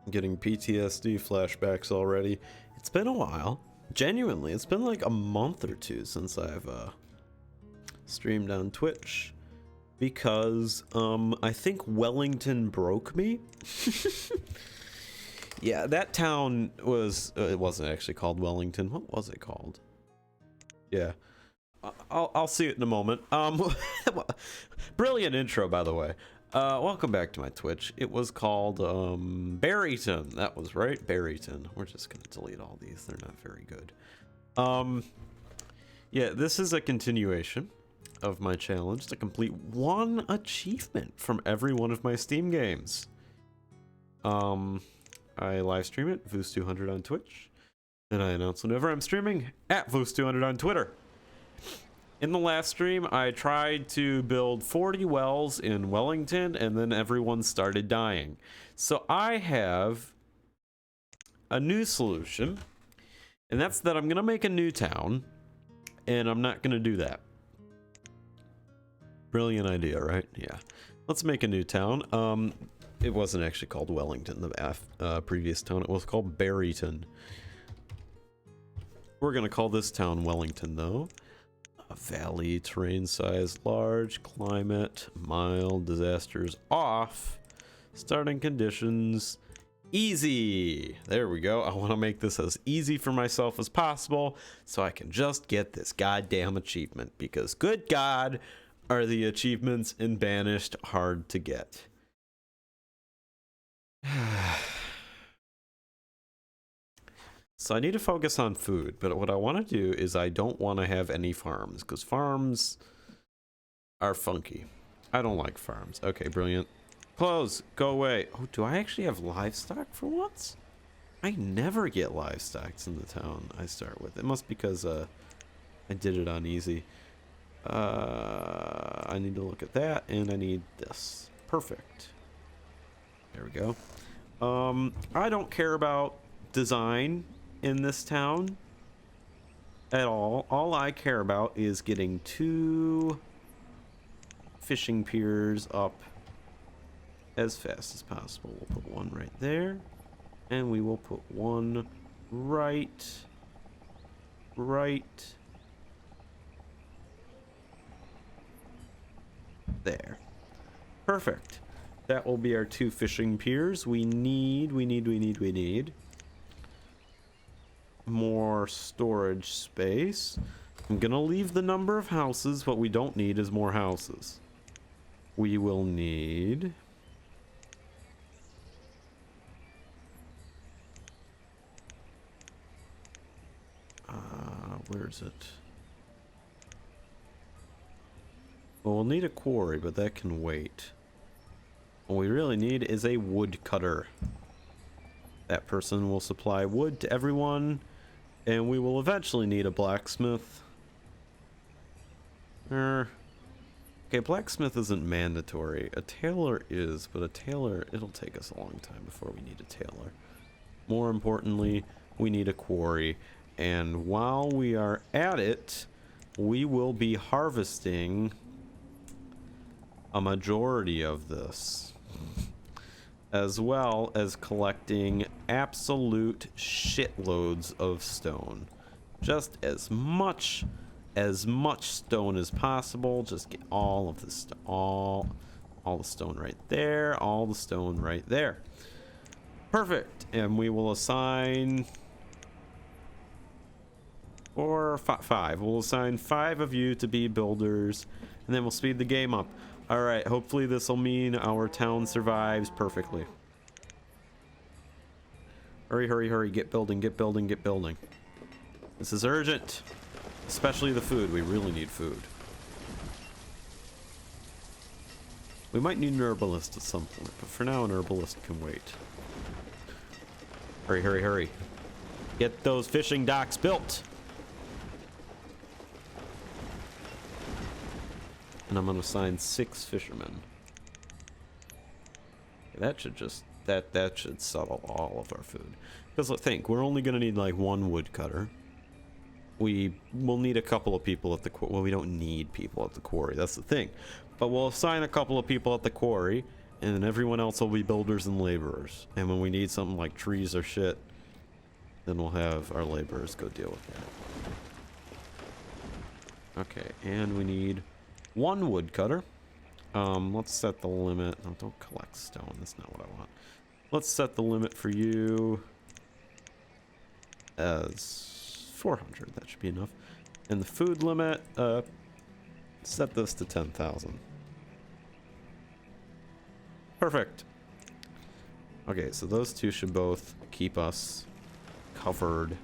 I'm getting PTSD flashbacks already. It's been a while. Genuinely, it's been like a month or two since I've streamed on Twitch. Because I think Wellington broke me. Yeah, that town was, it wasn't actually called Wellington. What was it called? Yeah. I'll see it in a moment. Brilliant intro, by the way. Welcome back to my Twitch. It was called Barryton. That was right, Barryton. We're just gonna delete all these. They're not very good. Yeah, this is a continuation of my challenge to complete one achievement from every one of my Steam games. I live stream it, Voos200 on Twitch, and I announce whenever I'm streaming at Voos200 on Twitter. In the last stream, I tried to build 40 wells in Wellington, and then everyone started dying. So I have a new solution, and that's that I'm gonna make a new town, and I'm not gonna do that. Brilliant idea, right? Yeah. Let's make a new town. It wasn't actually called Wellington, the previous town. It was called Barryton. We're gonna call this town Wellington, though. A valley, terrain size large, climate mild, disasters off, starting conditions easy. There we go. I want to make this as easy for myself as possible so I can just get this goddamn achievement, because good God, are the achievements in Banished hard to get. So I need to focus on food, but what I want to do is I don't want to have any farms, because farms are funky. I don't like farms. Okay, brilliant. Close. Go away. Oh, do I actually have livestock for once? I never get livestock in the town I start with. It must be because I did it on easy. I need to look at that, and I need this. Perfect. There we go. I don't care about design in this town at all. All I care about is getting 2 fishing piers up as fast as possible. We'll put one right there, and we will put one right there. Perfect. That will be our 2 fishing piers. We need more storage space. I'm gonna leave the number of houses. What we don't need is more houses. We will need where is it? Well, we'll need a quarry, but that can wait. What we really need is a woodcutter. That person will supply wood to everyone, and we will eventually need a blacksmith. Okay, blacksmith isn't mandatory. A tailor is, but a tailor, it'll take us a long time before we need a tailor. More importantly, we need a quarry. And while we are at it, we will be harvesting a majority of this, as well as collecting absolute shitloads of stone. Just as much stone as possible. Just get all of the all the stone right there, all the stone right there. Perfect. And we will assign 4 or 5. We'll assign 5 of you to be builders, and then we'll speed the game up. All right, hopefully this will mean our town survives perfectly. Hurry, hurry, hurry. Get building, get building, get building. This is urgent. Especially the food. We really need food. We might need an herbalist at some point, but for now an herbalist can wait. Hurry, hurry, hurry. Get those fishing docks built. And I'm gonna assign 6 fishermen. That should just that should settle all of our food. Because think, we're only gonna need like 1 woodcutter. We will need a couple of people at the well, we don't need people at the quarry. That's the thing. But we'll assign a couple of people at the quarry, And then everyone else will be builders and laborers. And when we need something like trees or shit, then we'll have our laborers go deal with that. Okay, and we need 1 woodcutter. Let's set the limit. No, don't collect stone. That's not what I want. Let's set the limit for you as 400. That should be enough. And the food limit, set this to 10,000. Perfect. Okay, so those two should both keep us covered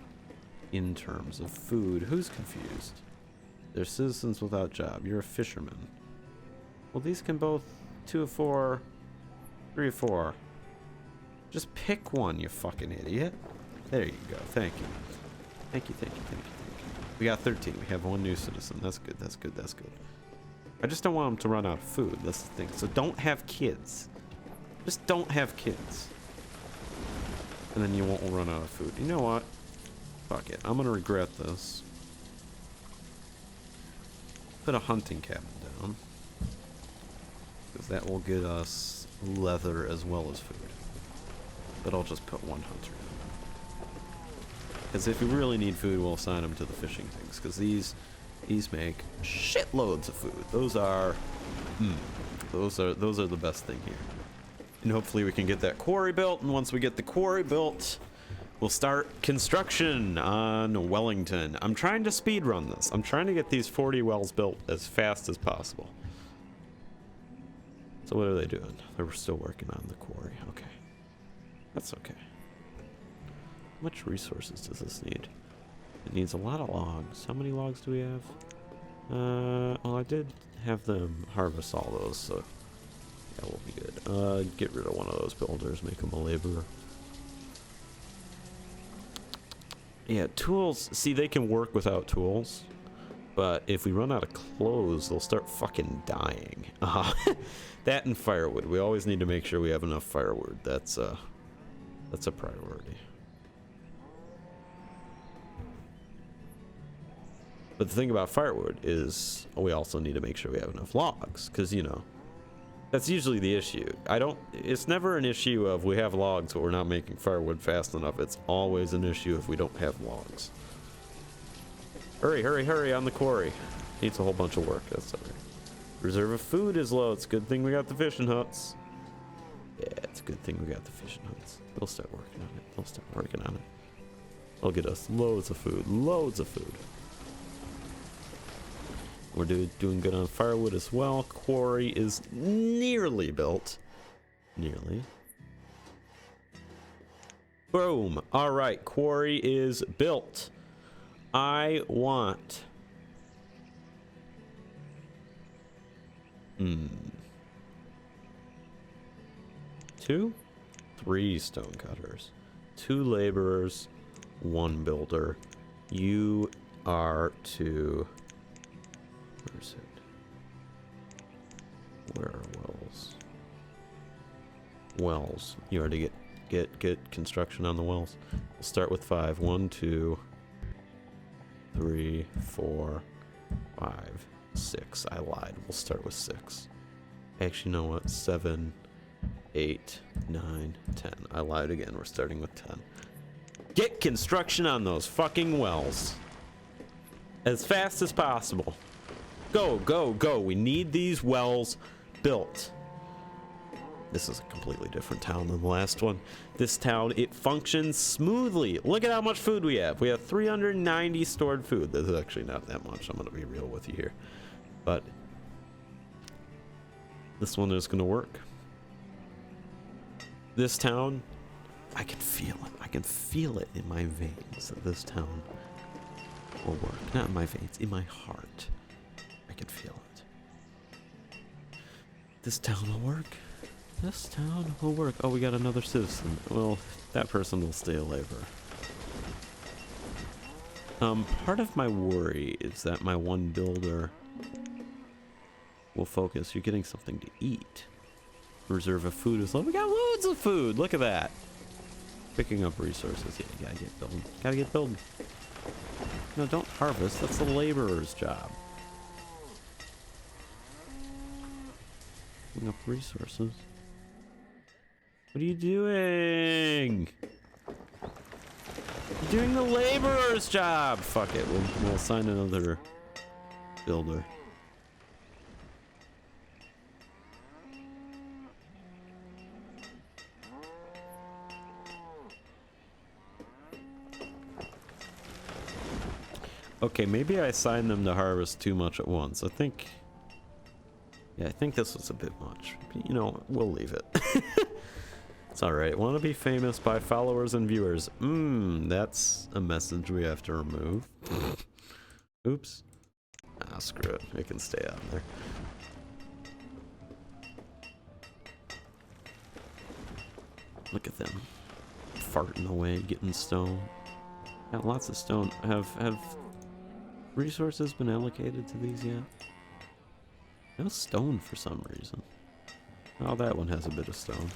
in terms of food. Who's confused? They're citizens without job. You're a fisherman. Well, these can both 2 of 4, 3 of 4. Just pick one, you fucking idiot. There you go. Thank you. Thank you, thank you, thank you, thank you. We got 13. We have 1 new citizen. That's good, that's good, that's good. I just don't want them to run out of food. That's the thing. So don't have kids. Just don't have kids. And then you won't run out of food. You know what? Fuck it. I'm gonna regret this. Put a hunting cabin down. Because that will get us leather as well as food. But I'll just put 1 hunter down. Because if we really need food, we'll assign them to the fishing things. Because these make shitloads of food. Those are the best thing here. And hopefully we can get that quarry built. And once we get the quarry built, we'll start construction on Wellington. I'm trying to speed run this. I'm trying to get these 40 wells built as fast as possible. So what are they doing? They're still working on the quarry. Okay. That's okay. How much resources does this need? It needs a lot of logs. How many logs do we have? Well, I did have them harvest all those, so that will be good. Get rid of one of those builders, make them a laborer. Yeah, tools. See, they can work without tools, but if we run out of clothes, they'll start fucking dying. That and firewood. We always need to make sure we have enough firewood. That's a priority. But the thing about firewood is we also need to make sure we have enough logs, because, you know, that's usually the issue. It's never an issue of we have logs but we're not making firewood fast enough. It's always an issue if we don't have logs. Hurry, hurry, hurry on the quarry. Needs a whole bunch of work. That's alright. Reserve of food is low. It's a good thing we got the fishing huts. Yeah, it's a good thing we got the fishing huts. They'll start working on it. They'll start working on it. They'll get us loads of food. Loads of food. We're doing good on firewood as well. Quarry is nearly built. Nearly. Boom. All right. Quarry is built. I want... 2? 3 stonecutters. 2 laborers. 1 builder. You are to... Where's it? Where are wells? Wells. You are to get construction on the wells. We'll start with 5. 1, 2, 3, 4, 5, 6. I lied. We'll start with 6. Actually, you know what? 7, 8, 9, 10. I lied again. We're starting with 10. Get construction on those fucking wells as fast as possible. Go, go, go. We need these wells built. This is a completely different town than the last one. This town, it functions smoothly. Look at how much food we have. We have 390 stored food. This is actually not that much. I'm going to be real with you here. But this one is going to work. This town, I can feel it. I can feel it in my veins that this town will work. Not in my veins, in my heart. I can feel it. This town will work. This town will work. Oh, we got another citizen. Well, that person will stay a laborer. Part of my worry is that my 1 builder will focus. You're getting something to eat. Reserve of food is low. We got loads of food. Look at that. Picking up resources. Yeah, you gotta get building. Gotta get building. No, don't harvest. That's the laborer's job. Picking up resources. What are you doing? You're doing the laborer's job. Fuck it. We'll assign another builder. Okay, maybe I assigned them to harvest too much at once. I think... Yeah, I think this was a bit much. You know, we'll leave it. It's alright. Want to be famous by followers and viewers. That's a message we have to remove. Oops. Ah, screw it. It can stay out there. Look at them. Farting away, getting stone. Got lots of stone. Have resources been allocated to these yet? No stone for some reason. Oh, that one has a bit of stone.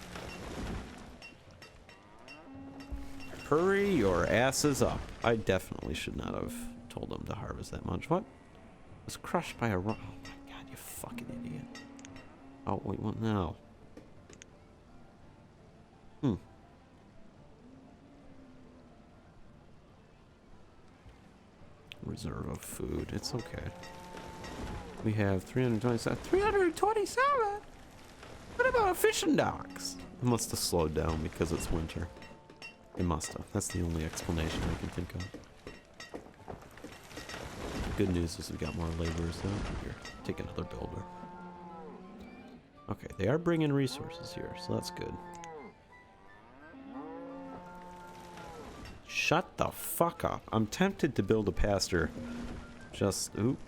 Hurry your asses up. I definitely should not have told them to harvest that much. What? Was crushed by a rock. Oh my god, you fucking idiot. Oh, wait, what now? Reserve of food. It's okay. We have 327. 327? What about fishing docks? It must have slowed down because it's winter. It must have. That's the only explanation I can think of. Good news is we got more laborers though. Here, take another builder. Okay, they are bringing resources here, so that's good. Shut the fuck up. I'm tempted to build a pasture. Just, oop.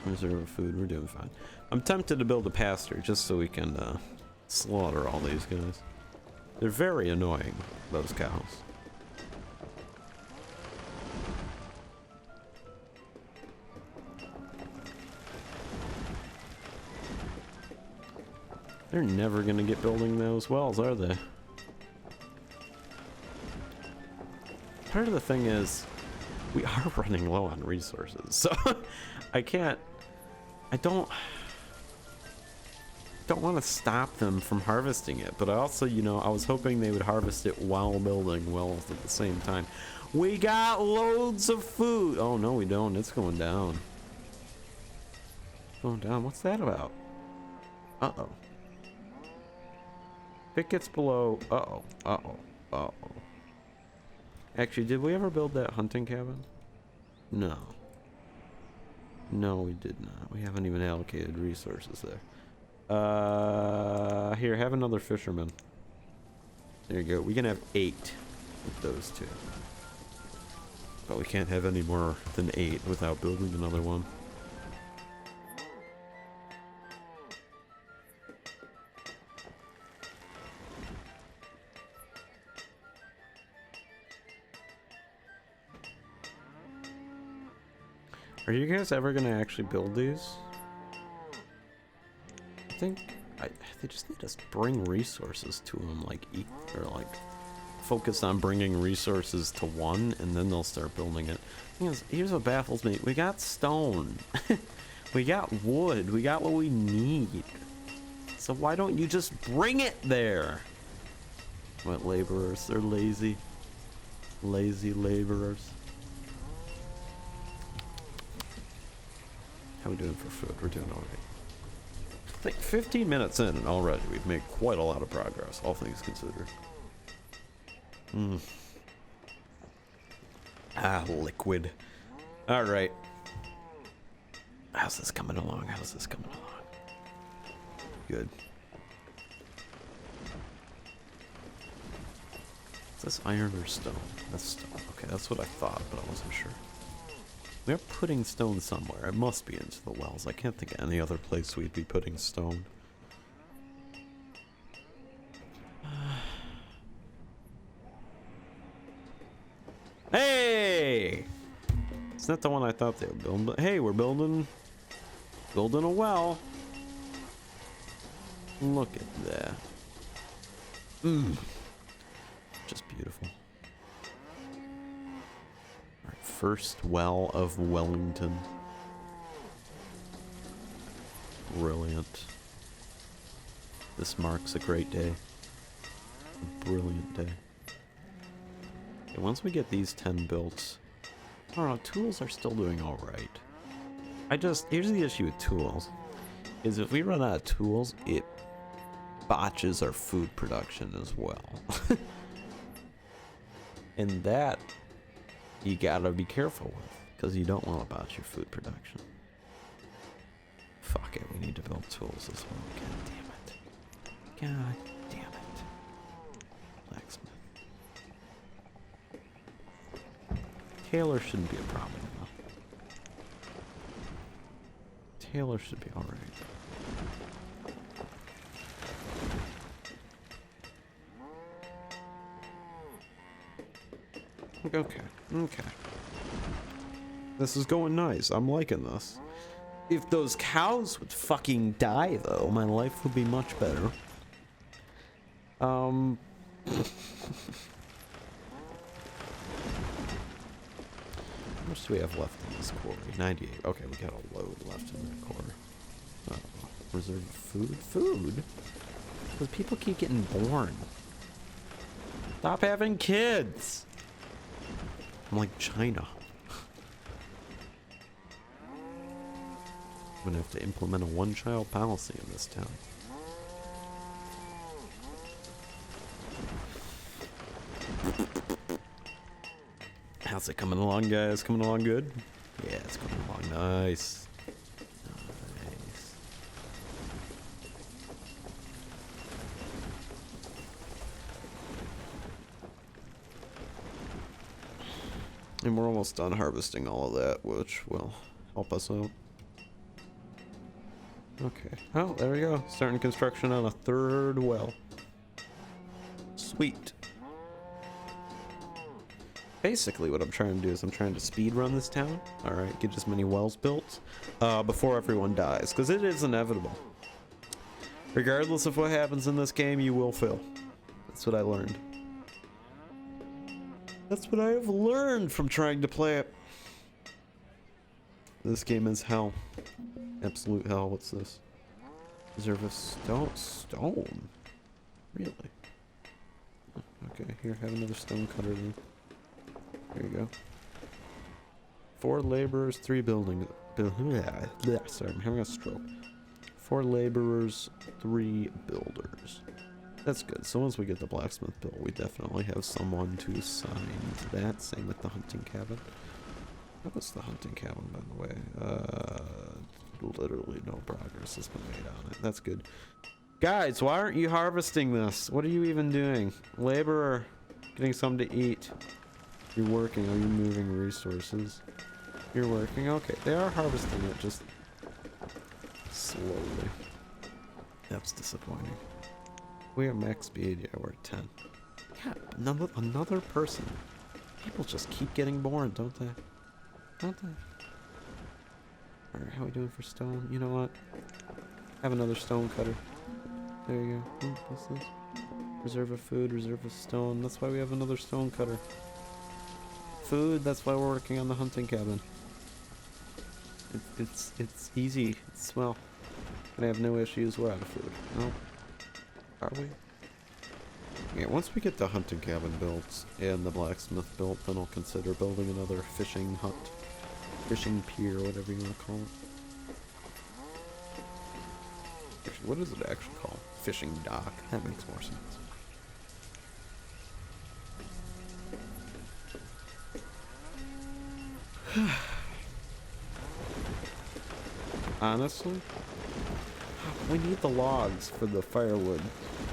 Reserve of food, we're doing fine. I'm tempted to build a pasture just so we can slaughter all these guys. They're very annoying, those cows. They're never gonna get building those wells, are they? Part of the thing is, we are running low on resources, so I don't want to stop them from harvesting it, but I also, you know, I was hoping they would harvest it while building wells at the same time. We got loads of food. Oh no, we don't. It's going down. Going down. What's that about? Uh-oh. If it gets below... Uh-oh. Uh-oh. Uh-oh. Actually, did we ever build that hunting cabin? No. No, we did not. We haven't even allocated resources there. Here, have another fisherman. There you go. We can have 8 with those 2. But we can't have any more than 8 without building another one. Are you guys ever gonna actually build these? I think they just need to bring resources to them, like or like focus on bringing resources to one, and then they'll start building it. Here's what baffles me: we got stone, we got wood, we got what we need. So why don't you just bring it there? What laborers? They're lazy, lazy laborers. How are we doing for food? We're doing alright. I think 15 minutes in and already we've made quite a lot of progress, all things considered. Ah, liquid. Alright. How's this coming along? How's this coming along? Good. Is this iron or stone? That's stone. Okay, that's what I thought, but I wasn't sure. We're putting stone somewhere. It must be into the wells. I can't think of any other place we'd be putting stone. Hey! It's not the one I thought they were building, but hey, we're building a well. Look at that. Just beautiful. First well of Wellington. Brilliant. This marks a great day. A brilliant day. Okay, once we get these 10 built, I don't know, tools are still doing alright. Here's the issue with tools, is if we run out of tools, it botches our food production as well. And that, you gotta be careful with, because you don't want to botch your food production. Fuck it, we need to build tools as well. God damn it. God damn it. Blacksmith. Tailor shouldn't be a problem though. Tailor should be alright. Okay. This is going nice. I'm liking this. If those cows would fucking die, though, my life would be much better. How much do we have left in this quarry? 98. Okay, we got a load left in the quarry. Reserve food? Food? Because people keep getting born. Stop having kids! I'm like China. I'm gonna have to implement a one-child policy in this town. How's it coming along, guys? Coming along good? Yeah, it's coming along nice. Nice. And we're almost done harvesting all of that, which will help us out. Okay. Oh, there we go. Starting construction on a third well. Sweet. Basically, what I'm trying to do is I'm trying to speed run this town. Alright, get as many wells built before everyone dies, because it is inevitable. Regardless of what happens in this game, you will fail. That's what I learned. That's what I have learned from trying to play it. This game is hell. Absolute hell. What's this? Reserve a stone? Really? Okay, here, have another stone cutter then. There you go. 4 laborers, 3 building. Sorry, I'm having a stroke. 4 laborers, 3 builders. That's good. So once we get the blacksmith built, we definitely have someone to sign to that. Same with the hunting cabin. What was the hunting cabin, by the way? Literally no progress has been made on it. That's good. Guys, why aren't you harvesting this? What are you even doing? Laborer, getting something to eat. You're working. Are you moving resources? You're working. Okay, they are harvesting it, just slowly. That's disappointing. We are max speed. Yeah, we're at 10. Yeah, another person. People just keep getting born, don't they? Don't they? Alright, how are we doing for stone? You know what? Have another stone cutter. There you go. What's this? Reserve of food, reserve of stone. That's why we have another stone cutter. Food, that's why we're working on the hunting cabin. It's easy. It's, well, gonna have no issues. We're out of food. No. Are we? Yeah, once we get the hunting cabin built and the blacksmith built, then I'll consider building another fishing hut. Fishing pier, whatever you want to call it. Actually, what is it actually called? Fishing dock. That makes more sense. Honestly, we need the logs for the firewood.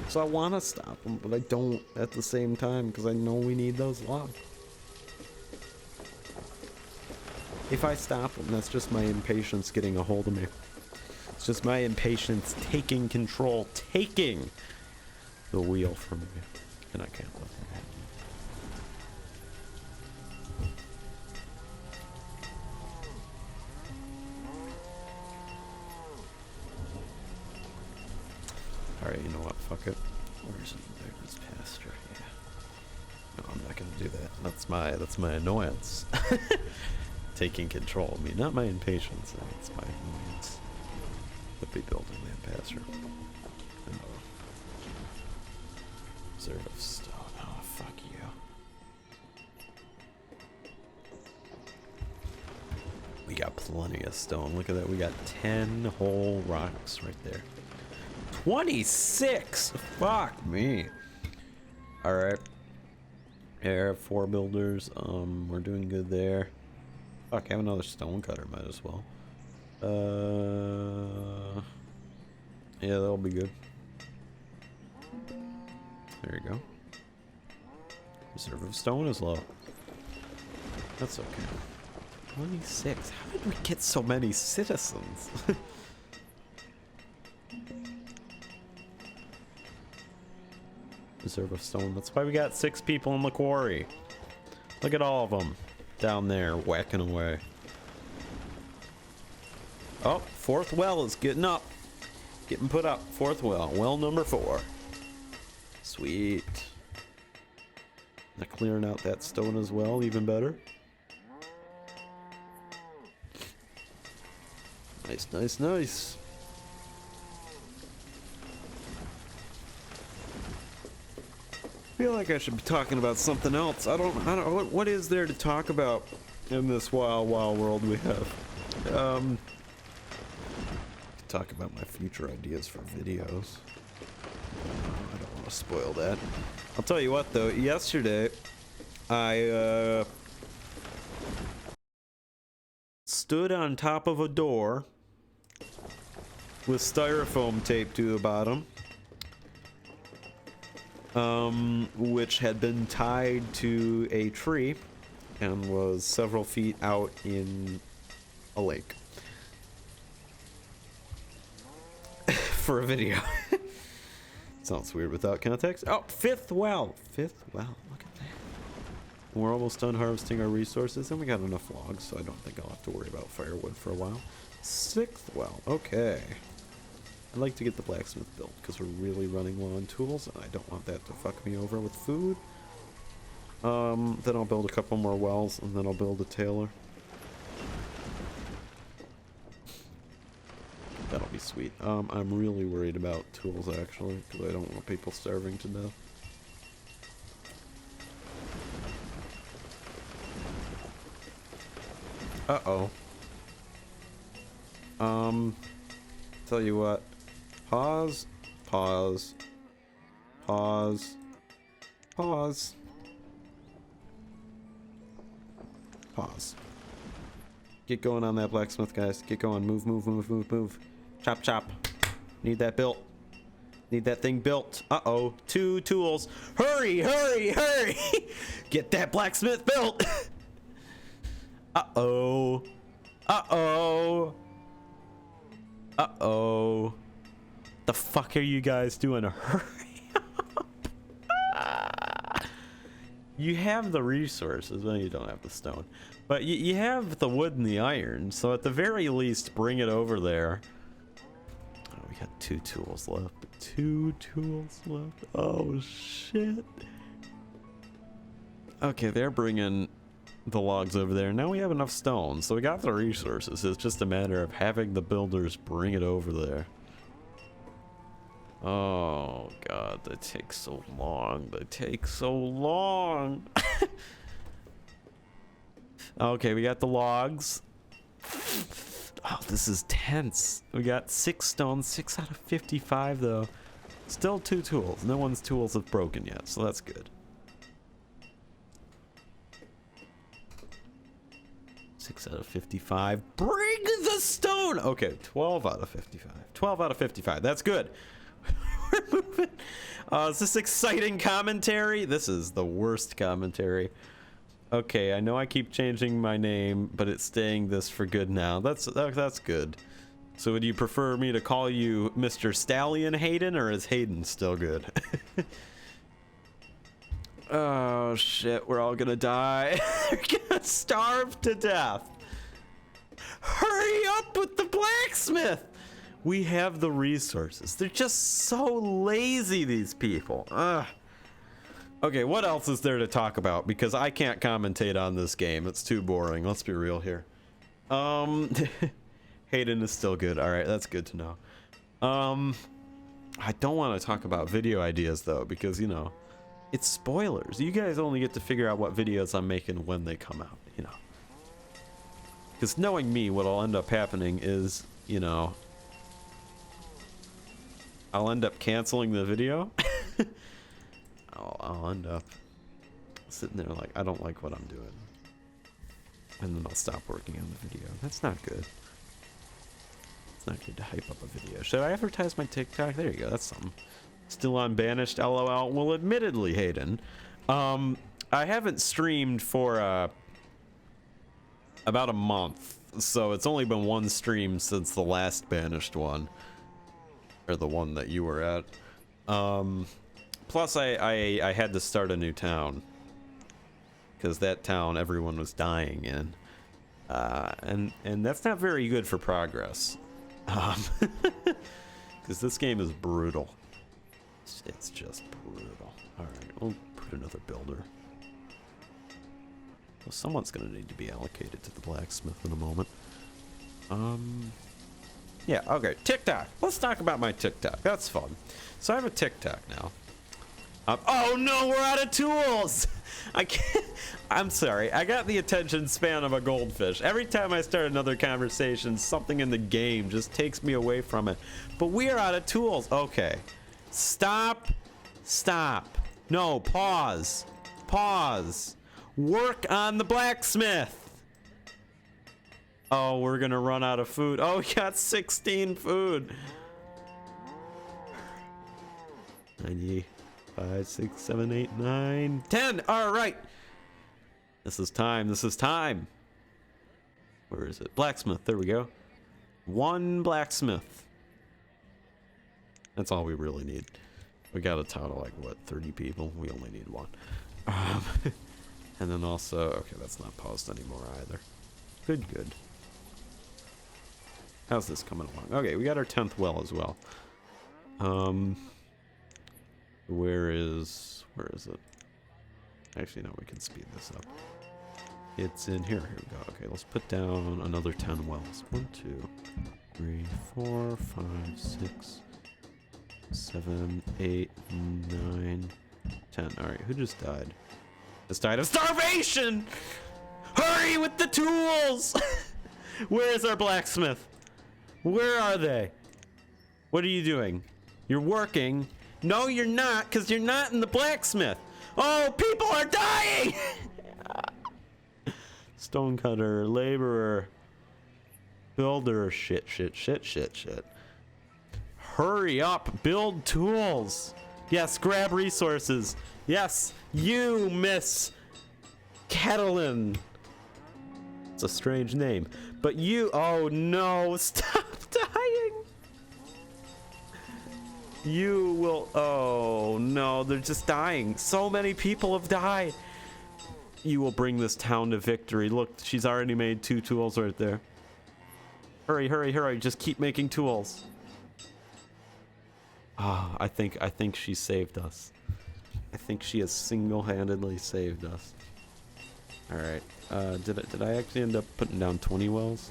So I want to stop them, but I don't at the same time because I know we need those logs. If I stop them, that's just my impatience getting a hold of me. It's just my impatience taking control, taking the wheel from me. And I can't let that happen. Alright, you know what? Fuck it. Where's there's pasture? Yeah. No, I'm not gonna do that. That's my annoyance. Taking control of me, not my impatience. It's my annoyance. Would be building that pasture. Reserve of stone. Oh, fuck you. We got plenty of stone. Look at that. We got 10 whole rocks right there. 26! Fuck me. Alright. There, 4 builders. We're doing good there. Fuck, have another stone cutter. Might as well. Yeah, that'll be good. There you go. Reserve of stone is low. That's okay. 26. How did we get so many citizens? Reserve of stone. That's why we got 6 people in the quarry. Look at all of them down there whacking away. Oh, 4th well is getting up. Getting put up. 4th well. Well number 4. Sweet. Now clearing out that stone as well, even better. Nice, nice, nice. I feel like I should be talking about something else. I don't what is there to talk about in this wild world we have? Talk about my future ideas for videos. I don't want to spoil that. I'll tell you what though, yesterday I stood on top of a door with styrofoam taped to the bottom, which had been tied to a tree and was several feet out in a lake for a video. Sounds weird without context. Oh, 5th well. 5th well. Look at that. We're almost done harvesting our resources, and we got enough logs, so I don't think I'll have to worry about firewood for a while. 6th well. Okay. I'd like to get the blacksmith built, because we're really running low on tools, and I don't want that to fuck me over with food. Then I'll build a couple more wells, and then I'll build a tailor. That'll be sweet. I'm really worried about tools, actually, because I don't want people starving to death. Uh-oh. Tell you what. Pause. Pause. Pause. Pause. Pause. Get going on that blacksmith, guys. Get going. Move, move, move, move, move. Chop, chop. Need that built. Need that thing built. Uh-oh. 2 tools. Hurry, hurry, hurry! Get that blacksmith built! Uh-oh. Uh-oh. Uh-oh. The fuck are you guys doing? Hurry up. You have the resources. Well, you don't have the stone. But you have the wood and the iron. So at the very least, bring it over there. Oh, we got 2 tools left. 2 tools left. Oh, shit. Okay, they're bringing the logs over there. Now we have enough stone, so we got the resources. It's just a matter of having the builders bring it over there. Oh god, that takes so long. That takes so long. Okay, we got the logs. Oh, this is tense. We got 6 stone, 6 out of 55 though. Still 2 tools. No one's tools have broken yet, so that's good. 6 out of 55. Bring the stone! Okay, 12 out of 55. 12 out of 55. That's good. We're moving. Is this exciting commentary? This is the worst commentary. Okay, I know I keep changing my name, but it's staying this for good now. That's good. So would you prefer me to call you Mr. Stallion Hayden, or is Hayden still good? Oh shit, we're all gonna die. We're gonna starve to death. Hurry up with the blacksmith! We have the resources. They're just so lazy, these people. Ugh. Okay, what else is there to talk about? Because I can't commentate on this game. It's too boring. Let's be real here. Hayden is still good. Alright, that's good to know. I don't want to talk about video ideas, though, because, you know, It's spoilers. You guys only get to figure out what videos I'm making when they come out, you know. Because knowing me, what'll end up happening is, you know, I'll end up canceling the video. I'll end up sitting there like, I don't like what I'm doing. And then I'll stop working on the video. That's not good. It's not good to hype up a video. Should I advertise my TikTok? There you go. That's something. Still on banished, LOL. Well, admittedly, Hayden, I haven't streamed for about a month. So it's only been one stream since the last banished one. Or the one that you were at. Plus, I had to start a new town. Because that town everyone was dying in. And that's not very good for progress. Because this game is brutal. It's just brutal. Alright, we'll put another builder. Well, someone's gonna need to be allocated to the blacksmith in a moment. Yeah, okay, TikTok. Let's talk about my TikTok. That's fun. So I have a TikTok now. Oh no, we're out of tools! I can't. I'm sorry. I got the attention span of a goldfish. Every time I start another conversation, something in the game just takes me away from it. But we are out of tools. Okay. Stop. Stop. No, pause. Pause. Work on the blacksmith. Oh, we're gonna run out of food. Oh, we got 16 food. 90. 5, 6, 7, 8, 9, 10. All right. This is time. This is time. Where is it? Blacksmith. There we go. One blacksmith. That's all we really need. We got a total of like, what, 30 people? We only need one. And then also, okay, that's not paused anymore either. Good, good. How's this coming along? Okay, we got our 10th well as well. Where is it? Actually, no, we can speed this up. It's in here. Here we go. Okay, let's put down another 10 wells. 1, 2, 3, 4, 5, 6, 7, 8, 9, 10. Alright, who just died? Just died of starvation! Hurry with the tools! Where is our blacksmith? Where are they? What are you doing? You're working. No, you're not, because you're not in the blacksmith. Oh, people are dying! Stonecutter, laborer, builder, shit. Hurry up, build tools. Yes, grab resources. Yes, you, Miss Catalan. It's a strange name. But you, oh no, stop dying. You will, oh no, they're just dying. So many people have died. You will bring this town to victory. Look, she's already made 2 tools right there. Hurry, hurry, hurry, just keep making tools. Ah, I think she saved us. I think she has single-handedly saved us. Alright, did I actually end up putting down 20 wells?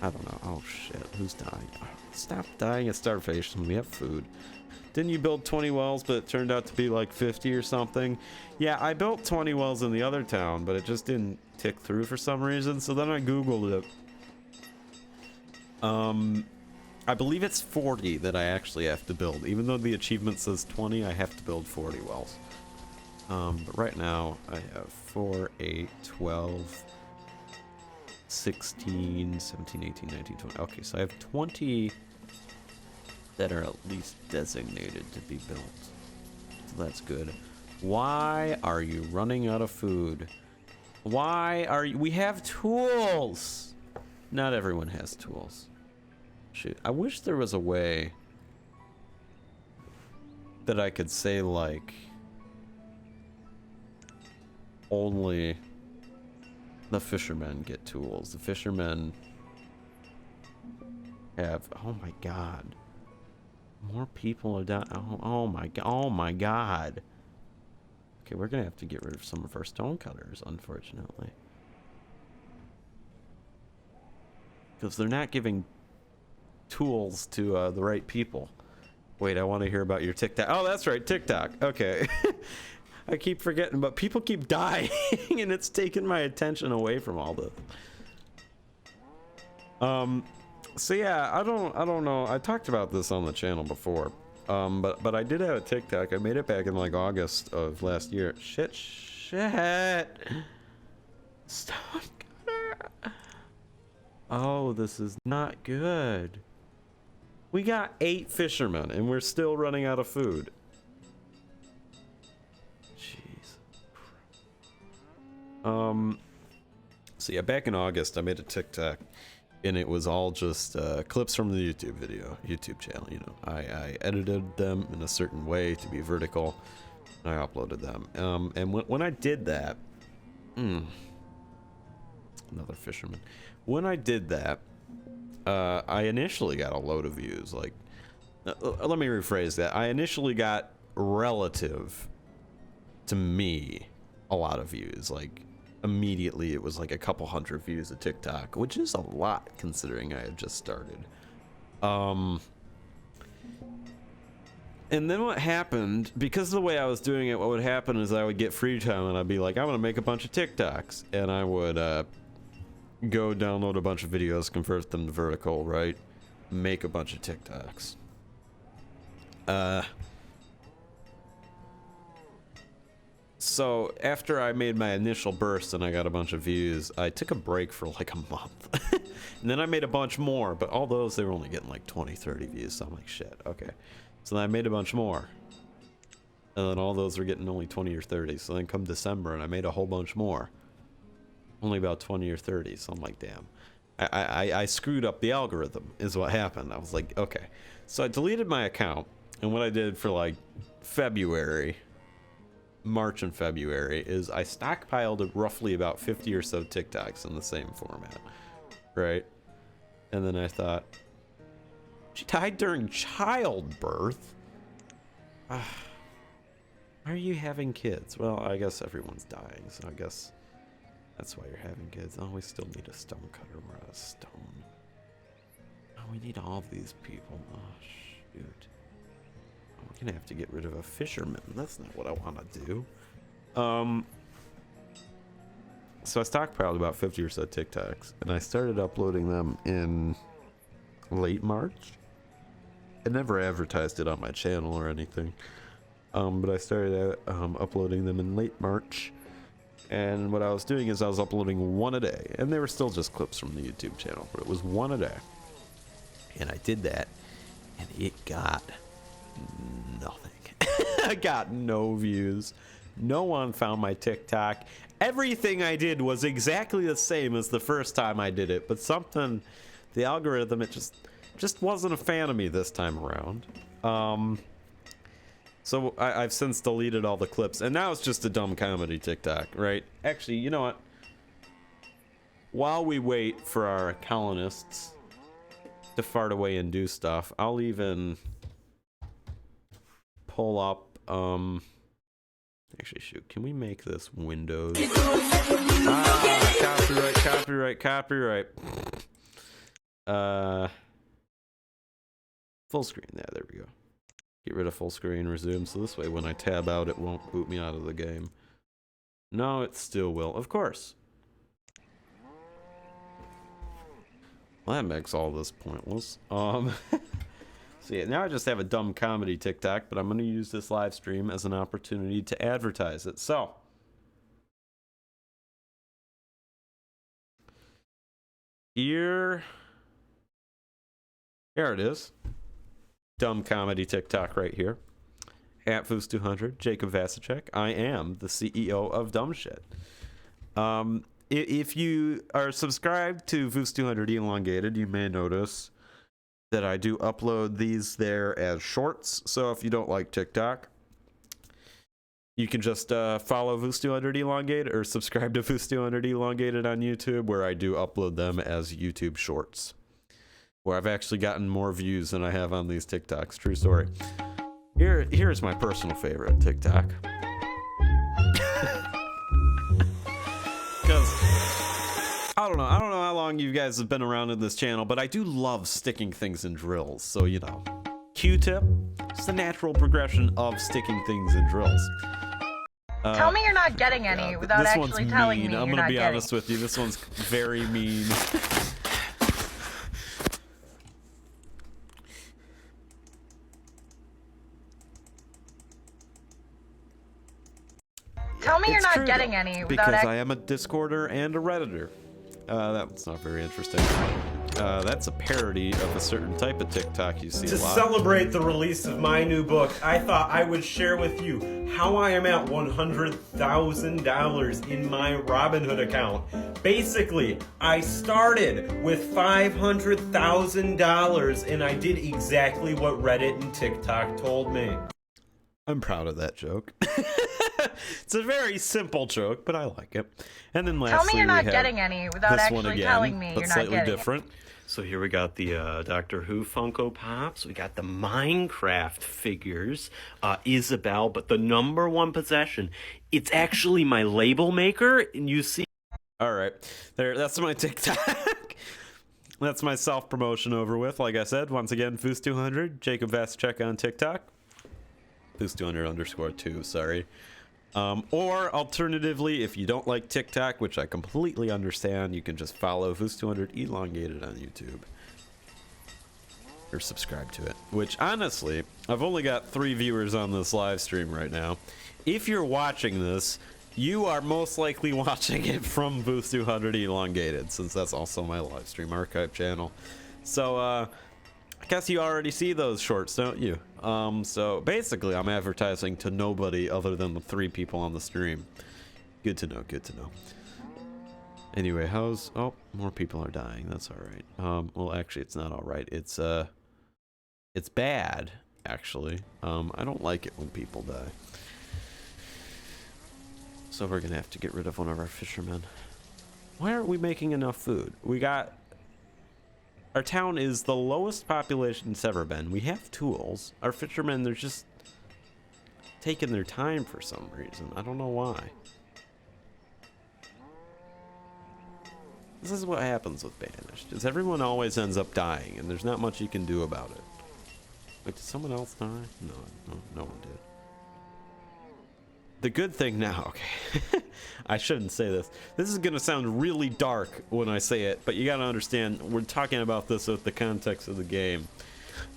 I don't know. Oh shit, who's dying? Stop dying of starvation. We have food. Didn't you build 20 wells, but it turned out to be like 50 or something? Yeah, I built 20 wells in the other town, but it just didn't tick through for some reason, so then I googled it. I believe it's 40 that I actually have to build. Even though the achievement says 20, I have to build 40 wells. But right now, I have 4, 8, 12, 16, 17, 18, 19, 20. Okay, so I have 20 that are at least designated to be built. So that's good. Why are you running out of food? Why are you... We have tools! Not everyone has tools. Shoot, I wish there was a way that I could say, like, only the fishermen get tools. The fishermen have... Oh my god. More people are down. Oh my god. Oh my god. Okay, we're gonna have to get rid of some of our stonecutters, unfortunately. Because they're not giving tools to the right people. Wait, I want to hear about your TikTok. Oh, that's right, TikTok. Okay. I keep forgetting, but people keep dying, and it's taken my attention away from all this. So yeah, I don't know. I talked about this on the channel before. But I did have a TikTok. I made it back in like August of last year. Shit. Stop. Oh, this is not good. We got 8 fishermen, and we're still running out of food. Jeez. So yeah, back in August, I made a TikTok, and it was all just clips from the YouTube channel. You know, I edited them in a certain way to be vertical, and I uploaded them. And when I did that, another fisherman. When I did that, I initially got a load of views. Like, let me rephrase that. I initially got, relative to me, a lot of views. Like, immediately it was like a couple hundred views of TikTok, which is a lot considering I had just started. And then what happened, because of the way I was doing it, what would happen is I would get free time and I'd be like, I'm gonna make a bunch of TikToks, and I would go download a bunch of videos, convert them to vertical, right? Make a bunch of TikToks. So after I made my initial burst and I got a bunch of views, I took a break for like a month. And then I made a bunch more, but all those, they were only getting like 20, 30 views. So I'm like, shit, okay. So then I made a bunch more. And then all those were getting only 20 or 30. So then come December and I made a whole bunch more. Only about 20 or 30. So I'm like, damn. I screwed up the algorithm is what happened. I was like, okay. So I deleted my account. And what I did for like March and February is I stockpiled roughly about 50 or so TikToks in the same format, right? And then I thought, she died during childbirth? Are you having kids? Well, I guess everyone's dying, so I guess that's why you're having kids. Oh, we still need a stone cutter. We're out of stone. Oh, we need all of these people. Oh, shoot. We're gonna have to get rid of a fisherman. That's not what I want to do. So I stockpiled about 50 or so TikToks, and I started uploading them in late March. I never advertised it on my channel or anything, but I started uploading them in late March. And what I was doing is I was uploading one a day, and they were still just clips from the YouTube channel, but it was one a day. And I did that, and it got nothing. I got no views. No one found my TikTok. Everything I did was exactly the same as the first time I did it, but something, the algorithm, it just wasn't a fan of me this time around. So I've since deleted all the clips, and now it's just a dumb comedy TikTok, right? Actually, you know what? While we wait for our colonists to fart away and do stuff, I'll even pull up, actually, shoot, can we make this Windows? Copyright. Full screen, there we go. Get rid of full screen, resume, so this way when I tab out, it won't boot me out of the game. No, it still will, of course. Well, that makes all this pointless. So yeah, now I just have a dumb comedy TikTok, but I'm going to use this live stream as an opportunity to advertise it. So, here it is. Dumb comedy TikTok right here. At Foos200, Jacob Vasicek. I am the CEO of Dumb Shit. If you are subscribed to Foos200 Elongated, you may notice that I do upload these there as shorts. So if you don't like TikTok, you can just follow Foos200 Elongated or subscribe to Foos200 Elongated on YouTube, where I do upload them as YouTube shorts, where I've actually gotten more views than I have on these TikToks. True story. Here's my personal favorite TikTok. Because I don't know how long you guys have been around in this channel, but I do love sticking things in drills. So, you know, Q-tip. It's the natural progression of sticking things in drills. Tell me you're not getting any without actually telling me you're not getting. I'm gonna be honest with you. This one's very mean. Tell me you're not true, getting though, any without because I am a Discorder and a Redditor. That's not very interesting. That's a parody of a certain type of TikTok you see a lot. To celebrate the release of my new book, I thought I would share with you how I am at $100,000 in my Robinhood account. Basically, I started with $500,000 and I did exactly what Reddit and TikTok told me. I'm proud of that joke. It's a very simple joke, but I like it. And then lastly, tell me you're not getting any without actually telling me you're not getting slightly different. So here we got the Doctor Who Funko Pops. We got the Minecraft figures, Isabel. But the number one possession, it's actually my label maker. And you see... All right. There. That's my TikTok. That's my self-promotion over with. Like I said, once again, Foos200, Jacob Vastchek on TikTok. Foos200_2, sorry. Or alternatively, if you don't like TikTok, which I completely understand, you can just follow Foos200 elongated on YouTube. Or subscribe to it. Which, honestly, I've only got 3 viewers on this live stream right now. If you're watching this, you are most likely watching it from Foos200 elongated, since that's also my live stream archive channel. So, I guess you already see those shorts, don't you? So basically I'm advertising to nobody other than the 3 people on the stream. Good to know, good to know. Anyway, how's... Oh, more people are dying. That's alright. Well, actually, it's not alright. It's bad, actually. I don't like it when people die. So we're gonna have to get rid of one of our fishermen. Why aren't we making enough food? We got... Our town is the lowest population it's ever been. We have tools. Our fishermen, they're just taking their time for some reason. I don't know why. This is what happens with Banished, is everyone always ends up dying, and there's not much you can do about it. Wait, did someone else die? No one did. The good thing now, okay, I shouldn't say this. This is gonna sound really dark when I say it, but you gotta understand, we're talking about this with the context of the game.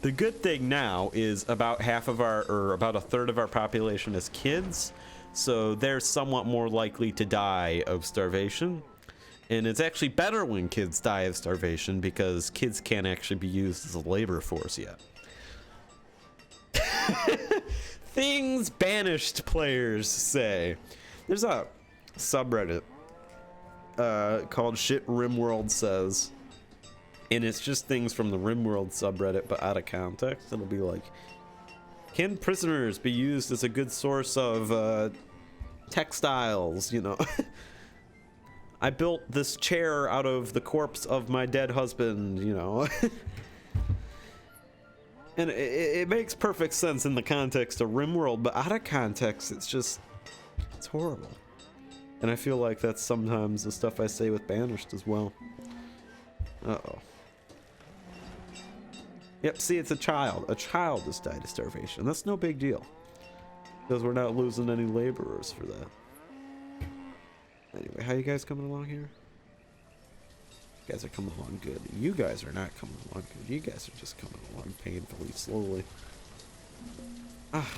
The good thing now is about half of our, or about a third of our population is kids, so they're somewhat more likely to die of starvation. And it's actually better when kids die of starvation because kids can't actually be used as a labor force yet. Things Banished players say. There's a subreddit called Shit Rimworld Says, and it's just things from the Rimworld subreddit but out of context. It'll be like, can prisoners be used as a good source of textiles, you know? I built this chair out of the corpse of my dead husband, you know? And it makes perfect sense in the context of Rimworld, but out of context, it's horrible. And I feel like that's sometimes the stuff I say with Banished as well. Uh-oh. Yep, see, it's a child. A child has died of starvation. That's no big deal. Because we're not losing any laborers for that. Anyway, how you guys coming along here? You guys are coming along good. You guys are not coming along good. You guys are just coming along painfully slowly. Ah.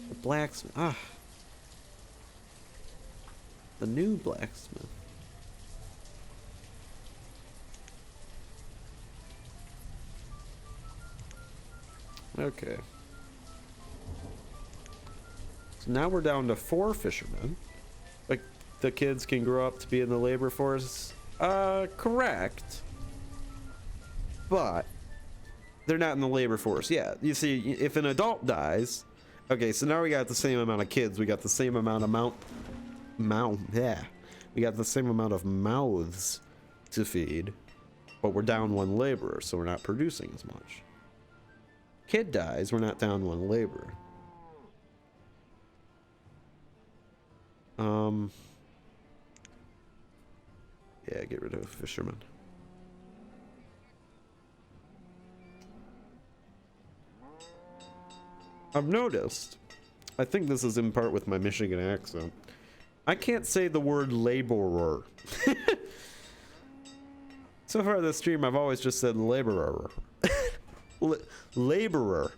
The blacksmith. Ah. The new blacksmith. Okay. So now we're down to 4 fishermen. Like, the kids can grow up to be in the labor force. Correct. But they're not in the labor force yet. You see, if an adult dies, okay, so now we got the same amount of kids. We got the same amount of we got the same amount of mouths to feed, but we're down 1 laborer, so we're not producing as much. Kid dies, we're not down 1 laborer. Yeah, get rid of fishermen. I've noticed, I think this is in part with my Michigan accent, I can't say the word laborer. So far this stream, I've always just said laborer. Laborer.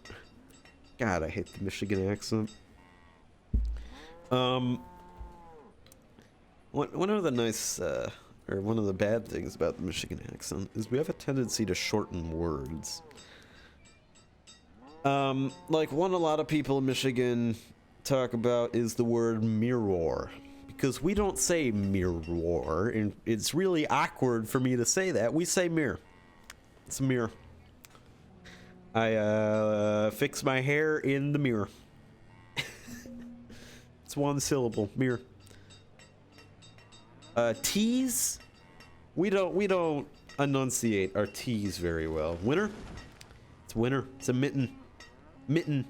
God, I hate the Michigan accent. One of the nice, or one of the bad things about the Michigan accent is we have a tendency to shorten words. Like one a lot of people in Michigan talk about is the word mirror. Because we don't say mirror, and it's really awkward for me to say that. We say mirror. It's a mirror. I fix my hair in the mirror. It's one syllable, mirror. T's, we don't enunciate our T's very well. Winter, it's winter. It's a mitten,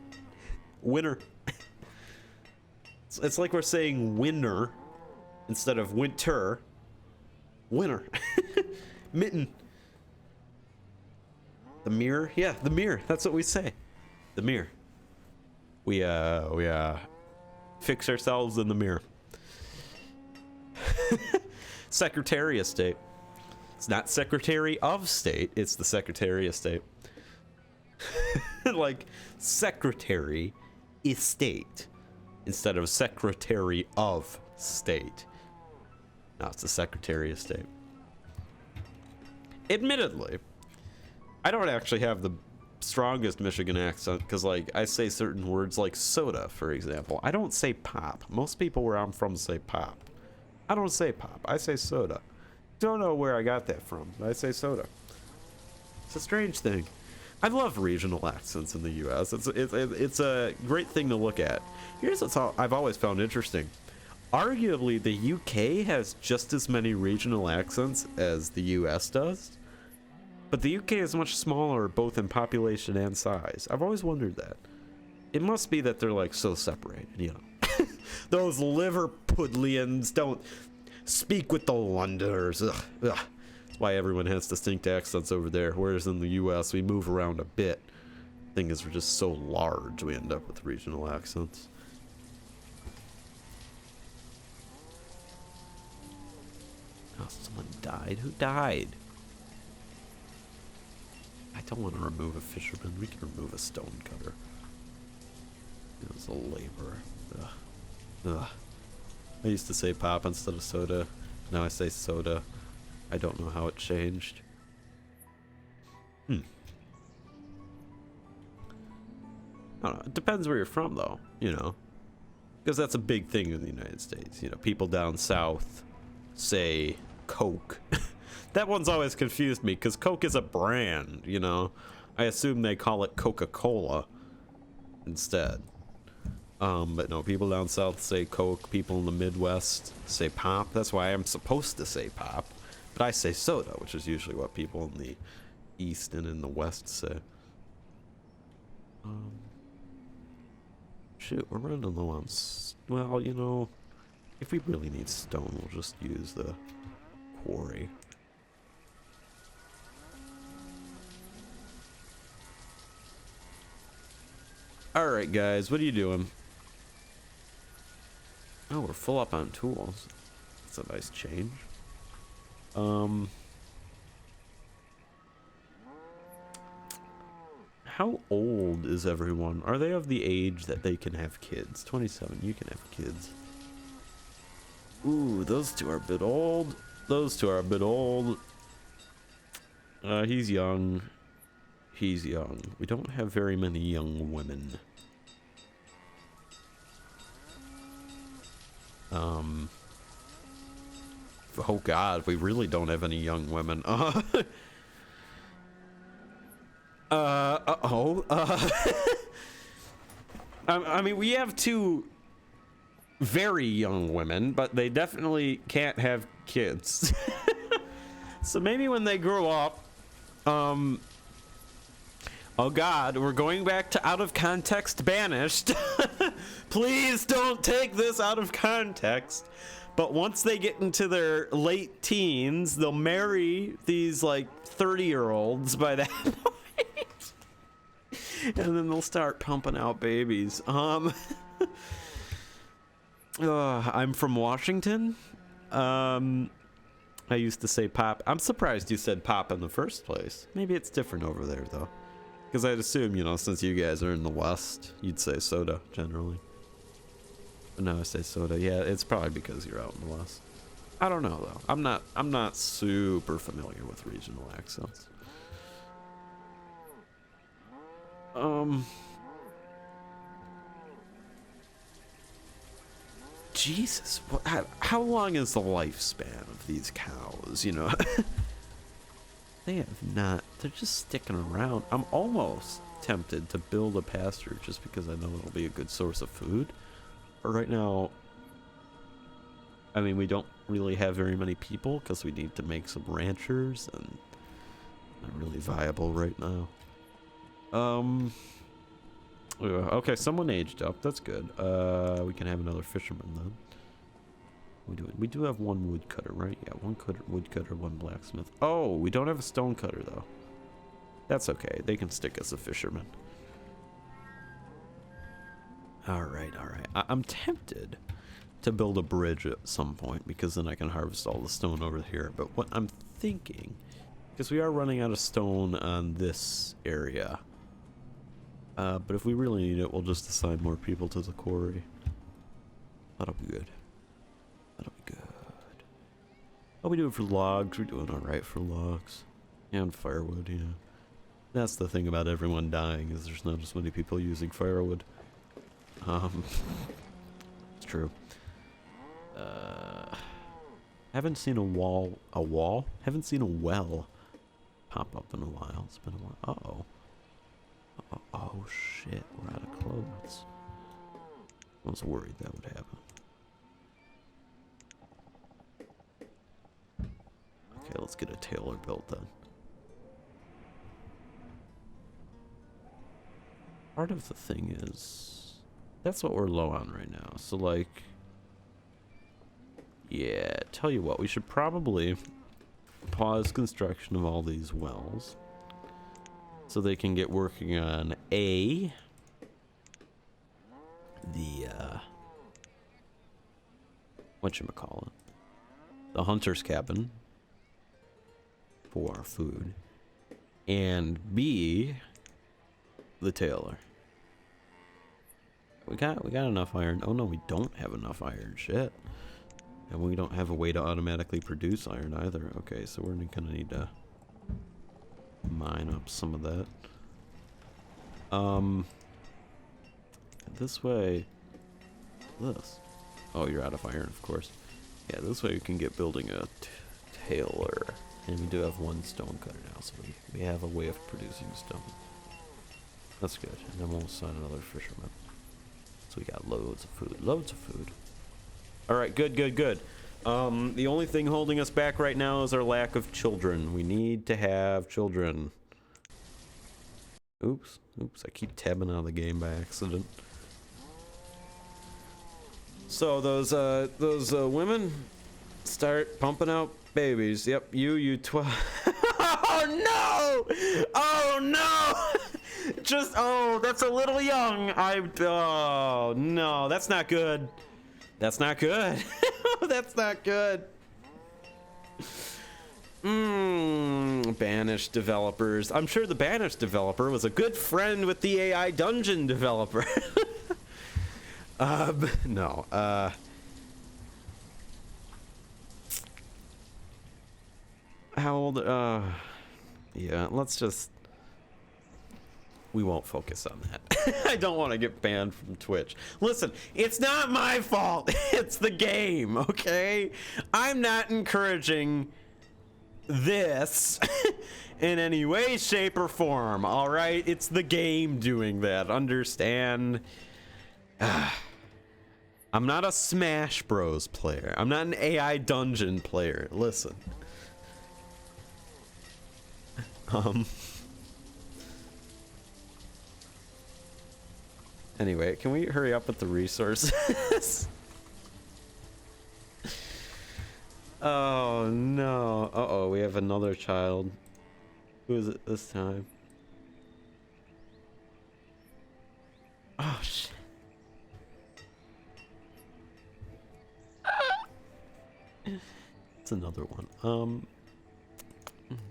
winter. It's like we're saying winter instead of winter. Winter. Mitten. The mirror? Yeah, the mirror. That's what we say. The mirror. We fix ourselves in the mirror. Secretary of State. It's not Secretary of State, it's the Secretary of State. Like Secretary of State instead of Secretary of State. No, it's the Secretary of State. Admittedly, I don't actually have the strongest Michigan accent because, like, I say certain words like soda, for example. I don't say pop. Most people where I'm from say pop. I don't say pop. I say soda. Don't know where I got that from, but I say soda. It's a strange thing. I love regional accents in the U.S. It's a great thing to look at. Here's what I've always found interesting. Arguably, the UK has just as many regional accents as the U.S. does. But the UK is much smaller, both in population and size. I've always wondered that. It must be that they're, like, so separated, you know. Those Liverpudlians don't speak with the Londoners. Ugh, ugh. That's why everyone has distinct accents over there, whereas in the US, we move around a bit. Thing is, we're just so large, we end up with regional accents. Oh, someone died? Who died? I don't want to remove a fisherman. We can remove a stonecutter. It was a laborer. Ugh. Ugh. I used to say pop instead of soda. Now I say soda. I don't know how it changed. I don't know. It depends where you're from, though, you know. Because that's a big thing in the United States. You know, people down south say Coke. That one's always confused me, because Coke is a brand, you know. I assume they call it Coca-Cola instead. But no, people down south say Coke. People in the Midwest say pop. That's why I'm supposed to say pop. But I say soda, which is usually what people in the East and in the West say. Shoot, we're running low on... Well, you know, if we really need stone, we'll just use the quarry. Alright, guys, what are you doing? Oh, we're full up on tools. That's a nice change. How old is everyone? Are they of the age that they can have kids? 27, you can have kids. Ooh, those two are a bit old. Those two are a bit old. He's young. He's young. We don't have very many young women. Oh god, we really don't have any young women. I mean, we have two very young women, but they definitely can't have kids. So maybe when they grow up, oh god, we're going back to out of context banished. Please don't take this out of context. But once they get into their late teens, they'll marry these like 30-year-olds by that point. And then they'll start pumping out babies. I'm from Washington. I used to say pop. I'm surprised you said pop in the first place. Maybe it's different over there, though. Because I'd assume, you know, since you guys are in the West, you'd say soda, generally. But no, I say soda. Yeah, it's probably because you're out in the West. I don't know, though. I'm not super familiar with regional accents. Jesus, how long is the lifespan of these cows, you know? They have not, they're just sticking around. I'm almost tempted to build a pasture just because I know it'll be a good source of food. But right now, I mean, we don't really have very many people because we need to make some ranchers, and not really viable right now. Okay, someone aged up. That's good. We can have another fisherman then. We do have one woodcutter, right? Yeah, one woodcutter, one blacksmith. Oh, we don't have a stone cutter though. That's okay. They can stick as a fisherman. All right, all right. I'm tempted to build a bridge at some point because then I can harvest all the stone over here. But what I'm thinking, because we are running out of stone on this area. But if we really need it, we'll just assign more people to the quarry. That'll be good. That'll be good. How we doing for logs? We're doing alright for logs. And firewood, yeah. That's the thing about everyone dying, is there's not as many people using firewood. It's true. Haven't seen a wall? Haven't seen a well pop up in a while. It's been a while. Uh-oh. Oh shit, we're out of clothes. I was worried that would happen. Okay, let's get a tailor built then. Part of the thing is, that's what we're low on right now. So like, yeah, tell you what, we should probably pause construction of all these wells so they can get working on the whatchamacallit, the hunter's cabin for our food, and B, the tailor. We got enough iron. Oh no, we don't have enough iron. Shit. And we don't have a way to automatically produce iron either. Okay, so we're gonna need to mine up some of that. This way. This. Oh, you're out of iron, of course. Yeah, this way we can get building a tailor. And we do have one stone cutter now, so we have a way of producing stone. That's good. And then we'll assign another fisherman. So we got loads of food. Loads of food. Alright, good, good, good. The only thing holding us back right now is our lack of children. We need to have children. Oops. Oops, I keep tabbing out of the game by accident. So those women start pumping out babies. Yep, you 12. Oh no! Oh no! Just, oh, that's a little young. Oh no, that's not good. That's not good. That's not good. Banished developers. I'm sure the banished developer was a good friend with the AI dungeon developer. No. How old? Yeah, let's just... We won't focus on that. I don't want to get banned from Twitch. Listen, it's not my fault. It's the game, okay? I'm not encouraging this in any way, shape, or form, all right? It's the game doing that. Understand? I'm not a Smash Bros player. I'm not an AI dungeon player. Listen. Anyway, can we hurry up with the resources? Oh no. Uh-oh, we have another child. Who is it this time? Oh, shit. It's another one.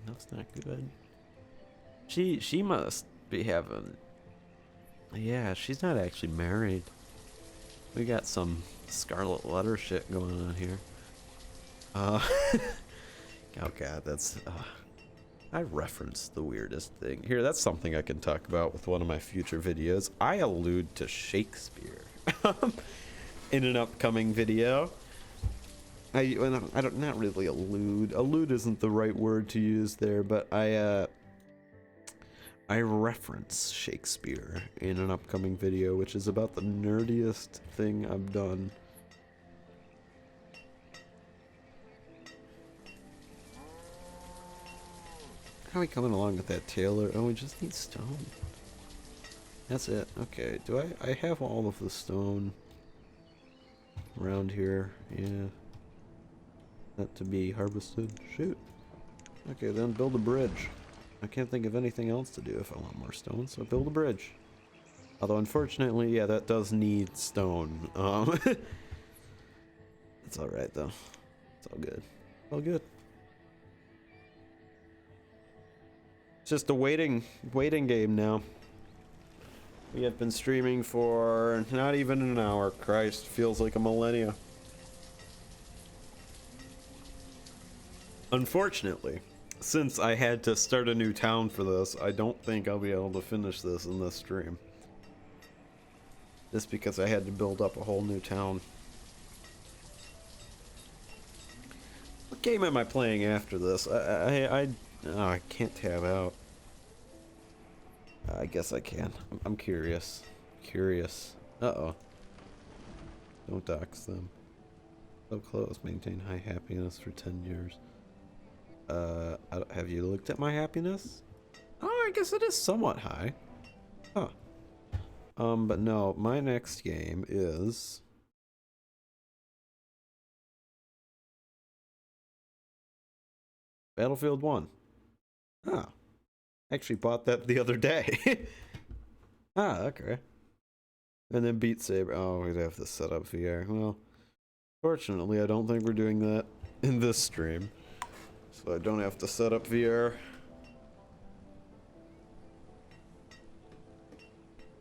That's not good. She must be having... Yeah, she's not actually married. We got some Scarlet Letter shit going on here. Oh god, that's... I referenced the weirdest thing. Here, that's something I can talk about with one of my future videos. I allude to Shakespeare in an upcoming video. I don't, not really allude. Allude isn't the right word to use there, but I reference Shakespeare in an upcoming video, which is about the nerdiest thing I've done. How are we coming along with that, Taylor? Oh, we just need stone. That's it. Okay, do I have all of the stone around here? Yeah. That to be harvested. Shoot. Okay, then build a bridge. I can't think of anything else to do if I want more stone, so build a bridge. Although, unfortunately, yeah, that does need stone. It's alright, though. It's all good. All good. It's just a waiting game now. We have been streaming for not even an hour. Christ, feels like a millennia. Unfortunately, since I had to start a new town for this, I don't think I'll be able to finish this in this stream. Just because I had to build up a whole new town. What game am I playing after this? Oh, I can't tab out. I guess I can. I'm curious. Curious. Uh-oh. Don't dox them. So close. Maintain high happiness for 10 years. Have you looked at my happiness? Oh, I guess it is somewhat high. Huh. But no, my next game is... Battlefield 1. Ah. Actually bought that the other day. Ah, okay. And then Beat Saber. Oh, we'd have to set up VR. Well, fortunately, I don't think we're doing that in this stream. So I don't have to set up VR.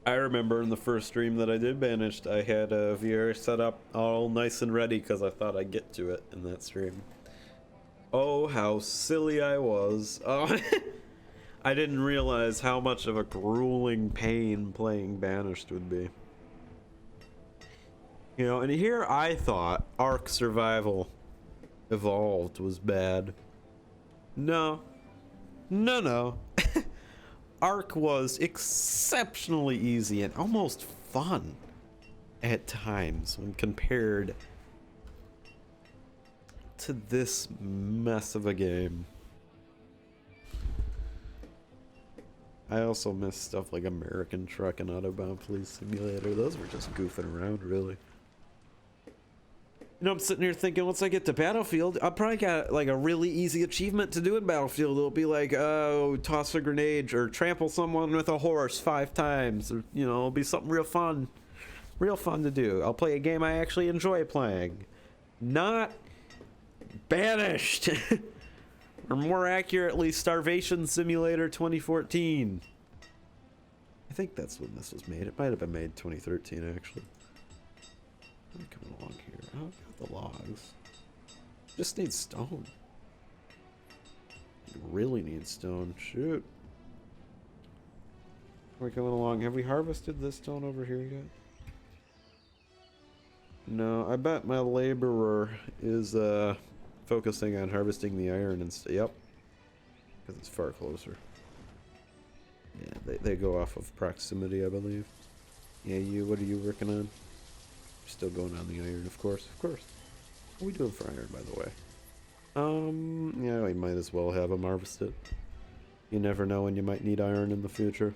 I remember in the first stream that I did Banished, I had a VR set up all nice and ready because I thought I'd get to it in that stream. Oh, how silly I was. Oh, I didn't realize how much of a grueling pain playing Banished would be. You know, and here I thought Ark Survival Evolved was bad. No. No. Ark was exceptionally easy and almost fun at times when compared to this mess of a game. I also miss stuff like American Truck and Autobound Police Simulator. Those were just goofing around, really. You know, I'm sitting here thinking, once I get to Battlefield, I'll probably got like a really easy achievement to do in Battlefield. It'll be like, oh, toss a grenade or trample someone with a horse 5 times. Or, you know, it'll be something real fun. Real fun to do. I'll play a game I actually enjoy playing. Not Banished. Or more accurately, Starvation Simulator 2014. I think that's when this was made. It might have been made 2013, actually. I'm coming along here. Oh, I've got the logs. Just need stone. You really need stone. Shoot. We're coming along. Have we harvested this stone over here yet? No, I bet my laborer is focusing on harvesting the iron instead. Yep. Because it's far closer. Yeah, they go off of proximity, I believe. Yeah, what are you working on? Still going on the iron, of course. What are we doing for iron, by the way? Yeah, we might as well have them harvested. You never know when you might need iron in the future.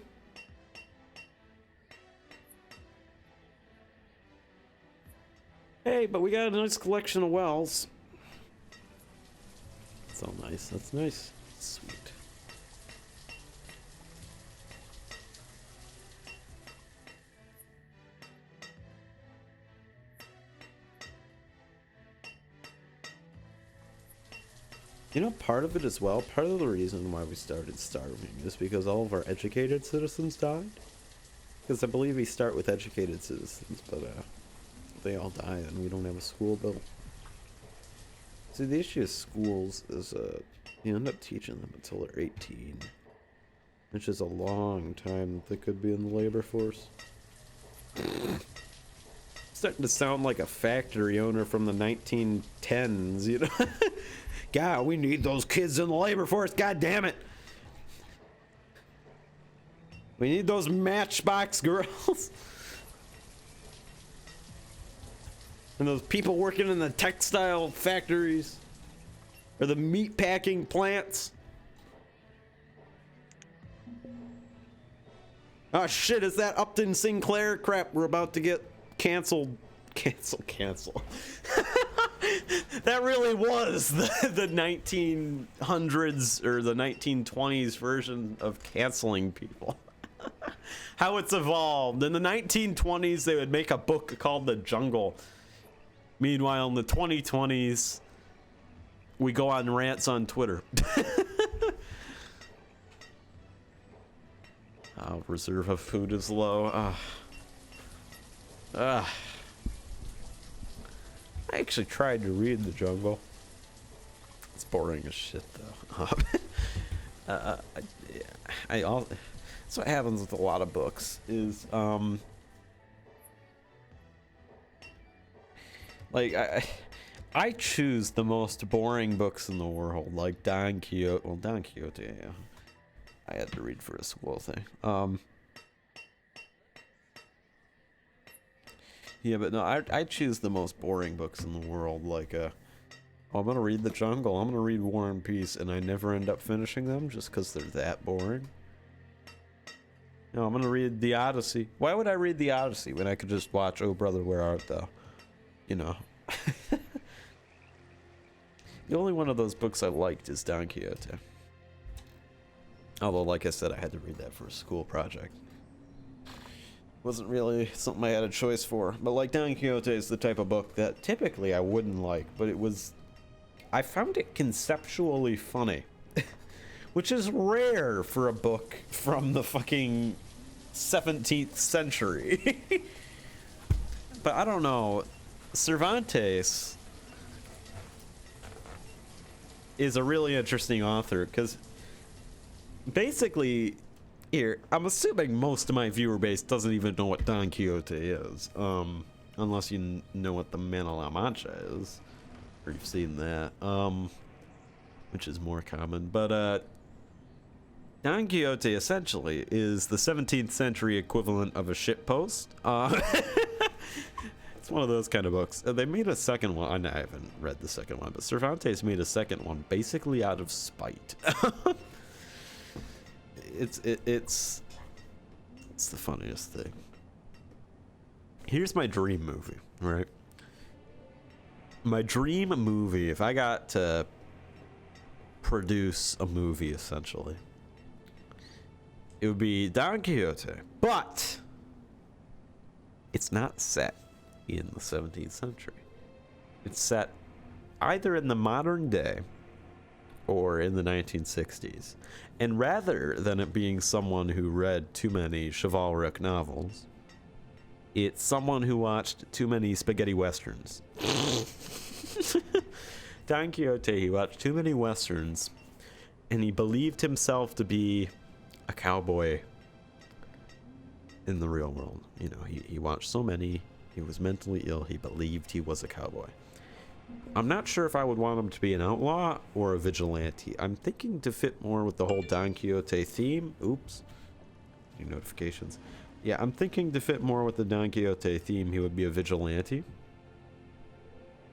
Hey, but we got a nice collection of wells. That's all nice. That's nice. Sweet. You know, part of it as well, part of the reason why we started starving is because all of our educated citizens died. Because I believe we start with educated citizens, but they all die and we don't have a school bill. See, the issue of schools is you end up teaching them until they're 18. Which is a long time that they could be in the labor force. Starting to sound like a factory owner from the 1910s, you know? God, we need those kids in the labor force, god damn it! We need those matchbox girls. And those people working in the textile factories. Or the meat packing plants. Oh shit, is that Upton Sinclair crap we're about to get canceled? Cancel. That really was the 1900s or the 1920s version of canceling people. How it's evolved. In the 1920s, they would make a book called The Jungle. Meanwhile, in the 2020s, we go on rants on Twitter. Reserve of food is low. I actually tried to read The Jungle. It's boring as shit, though. That's what happens with a lot of books. Is like I choose the most boring books in the world, like Don Quixote. Well, Don Quixote, yeah. I had to read for a school thing. Yeah, but no, I choose the most boring books in the world. Like, oh, I'm gonna read The Jungle. I'm gonna read War and Peace, and I never end up finishing them just because they're that boring. No, I'm gonna read The Odyssey. Why would I read The Odyssey when I could just watch Oh Brother, Where Art Thou? You know. The only one of those books I liked is Don Quixote. Although, like I said, I had to read that for a school project. Wasn't really something I had a choice for. But like Don Quixote is the type of book that typically I wouldn't like, but it was... I found it conceptually funny. Which is rare for a book from the fucking 17th century. But I don't know. Cervantes is a really interesting author, because basically, here, I'm assuming most of my viewer base doesn't even know what Don Quixote is, unless you know what the Man of La Mancha is, or you've seen that, which is more common, but, Don Quixote essentially is the 17th century equivalent of a shitpost. It's one of those kind of books. They made a second one. I haven't read the second one, but Cervantes made a second one basically out of spite. It's the funniest thing. Here's my dream movie, right? My dream movie, if I got to produce a movie, essentially, it would be Don Quixote, but it's not set in the 17th century. It's set either in the modern day or in the 1960s. And rather than it being someone who read too many chivalric novels, it's someone who watched too many spaghetti westerns. Don Quixote, he watched too many westerns, and he believed himself to be a cowboy in the real world. You know, he watched so many, he was mentally ill, he believed he was a cowboy. I'm not sure if I would want him to be an outlaw or a vigilante. I'm thinking to fit more with the whole Don Quixote theme. Oops. New notifications. Yeah, I'm thinking to fit more with the Don Quixote theme, he would be a vigilante.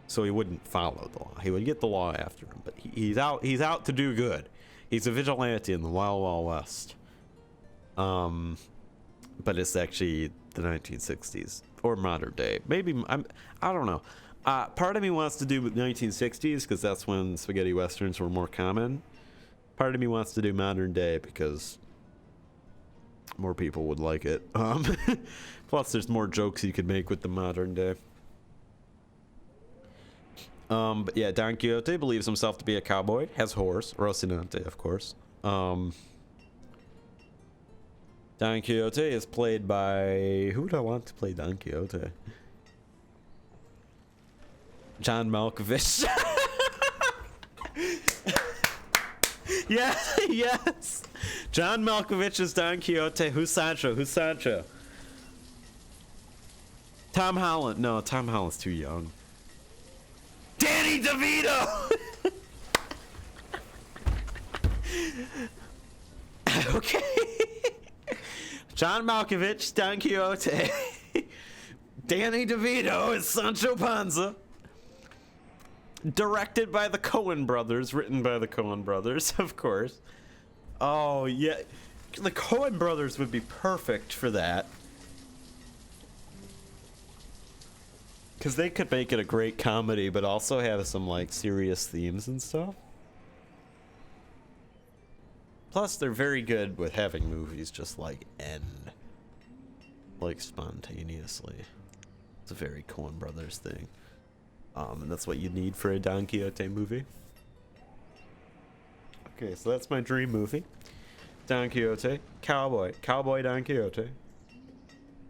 So he wouldn't follow the law. He would get the law after him, but he's out to do good. He's a vigilante in the Wild Wild West. But it's actually the 1960s or modern day. Maybe I don't know. Part of me wants to do 1960s because that's when spaghetti westerns were more common. Part of me wants to do modern day because more people would like it. Plus, there's more jokes you could make with the modern day. But yeah, Don Quixote believes himself to be a cowboy, has horse, Rocinante, of course. Don Quixote is played by... Who would I want to play Don Quixote? John Malkovich. Yeah, yes. John Malkovich is Don Quixote. Who's Sancho? Who's Sancho? Tom Holland. No, Tom Holland's too young. Danny DeVito! Okay. John Malkovich, Don Quixote. Danny DeVito is Sancho Panza. Directed by the Coen brothers, written by the Coen brothers, of course. Oh, yeah. The Coen brothers would be perfect for that. Because they could make it a great comedy, but also have some, like, serious themes and stuff. Plus, they're very good with having movies just, like, end. Like, spontaneously. It's a very Coen brothers thing. And that's what you need for a Don Quixote movie. Okay, so that's my dream movie. Don Quixote, cowboy Don Quixote.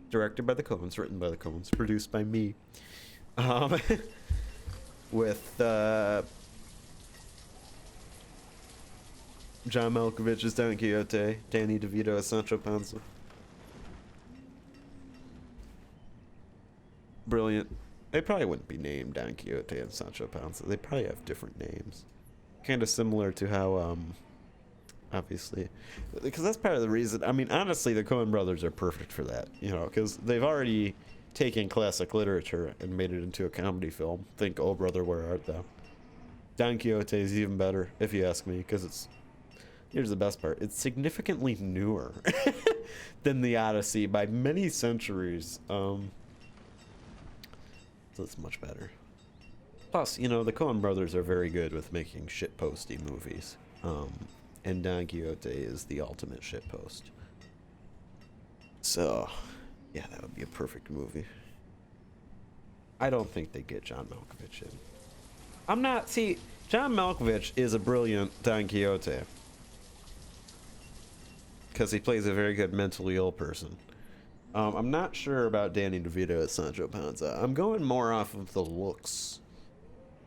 Directed by the Coens, written by the Coens, produced by me. With John Malkovich as Don Quixote, Danny DeVito as Sancho Panza. Brilliant. They probably wouldn't be named Don Quixote and Sancho Panza. They probably have different names. Kind of similar to how, obviously, because that's part of the reason. I mean, honestly, the Coen brothers are perfect for that, you know, because they've already taken classic literature and made it into a comedy film. Think Oh Brother, Where Art Thou? Don Quixote is even better, if you ask me, because it's, here's the best part, it's significantly newer than the Odyssey by many centuries. So it's much better. Plus, you know, the Coen brothers are very good with making shitposty movies. And Don Quixote is the ultimate shitpost. So, yeah, that would be a perfect movie. I don't think they get John Malkovich in. See, John Malkovich is a brilliant Don Quixote. Because he plays a very good mentally ill person. I'm not sure about Danny DeVito as Sancho Panza. I'm going more off of the looks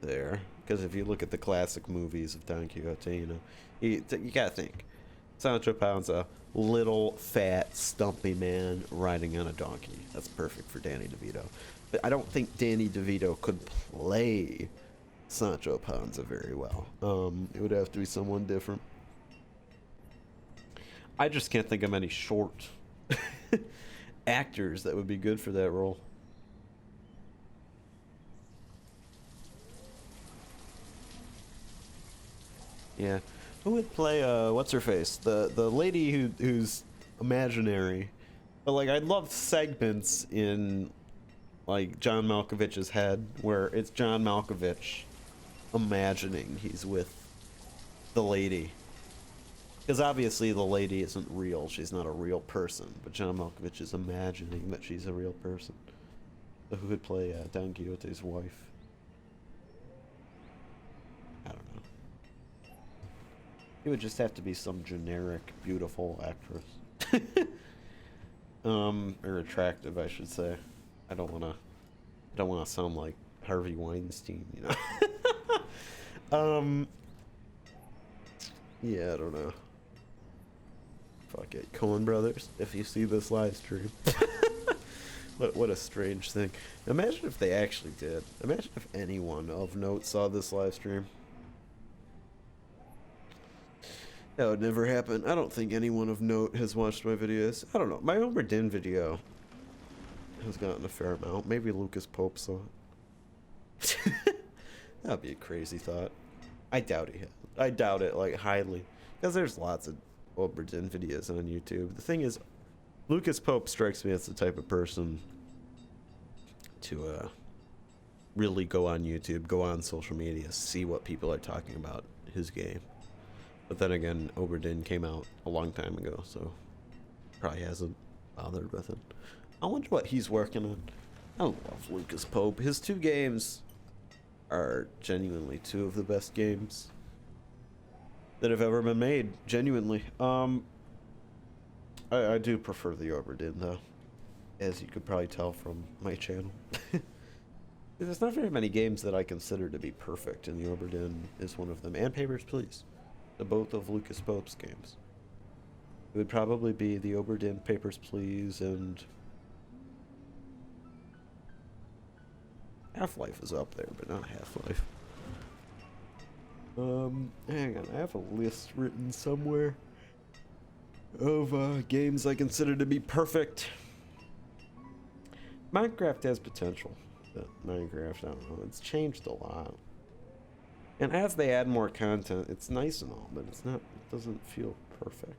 there. Because if you look at the classic movies of Don Quixote, you know, you gotta think. Sancho Panza, little, fat, stumpy man riding on a donkey. That's perfect for Danny DeVito. But I don't think Danny DeVito could play Sancho Panza very well. It would have to be someone different. I just can't think of any short actors that would be good for that role. Yeah. Who would play what's her face? The lady who's imaginary. But like I'd love segments in like John Malkovich's head where it's John Malkovich imagining he's with the lady. Because obviously the lady isn't real. She's not a real person. But John Malkovich is imagining that she's a real person. So who would play Don Quixote's wife? I don't know. It would just have to be some generic, beautiful actress. Or attractive, I should say. I don't wanna sound like Harvey Weinstein, you know. Yeah, I don't know. Fuck it, Coen Brothers. If you see this live stream, what a strange thing. Imagine if they actually did. Imagine if anyone of note saw this live stream. That would never happen. I don't think anyone of note has watched my videos. I don't know. My Homer Din video has gotten a fair amount. Maybe Lucas Pope saw it. That'd be a crazy thought. I doubt he has. I doubt it, like, highly. Because there's lots of Homer Din videos on YouTube. The thing is, Lucas Pope strikes me as the type of person to really go on YouTube, go on social media, see what people are talking about his game. But then again, Oberdin came out a long time ago, so probably hasn't bothered with it. I wonder what he's working on. I love Lucas Pope. His two games are genuinely two of the best games that have ever been made. Genuinely. I do prefer the Oberdin though, as you could probably tell from my channel. There's not very many games that I consider to be perfect, and the Oberdin is one of them. And Papers, Please, the both of Lucas Pope's games. It would probably be the Oberdin, Papers, Please, and Half-Life is up there, but not Half-Life. Hang on, I have a list written somewhere of games I consider to be perfect. Minecraft has potential. But Minecraft, I don't know, it's changed a lot. And as they add more content, it's nice and all, but it's not, it doesn't feel perfect.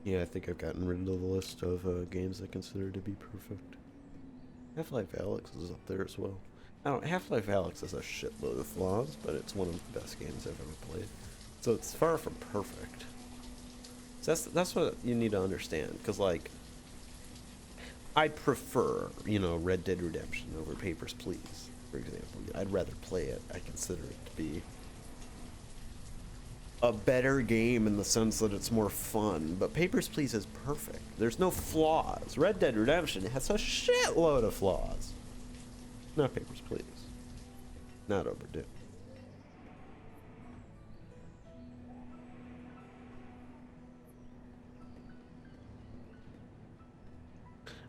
Yeah, I think I've gotten rid of the list of games I consider to be perfect. Half-Life Alyx is up there as well. I don't. Half-Life Alyx has a shitload of flaws, but it's one of the best games I've ever played. So it's far from perfect. So that's what you need to understand, because like, I prefer, you know, Red Dead Redemption over Papers, Please, for example. I'd rather play it. I consider it to be a better game in the sense that it's more fun, but Papers, Please is perfect. There's no flaws. Red Dead Redemption has a shitload of flaws. Not Papers, Please. Not Overdue.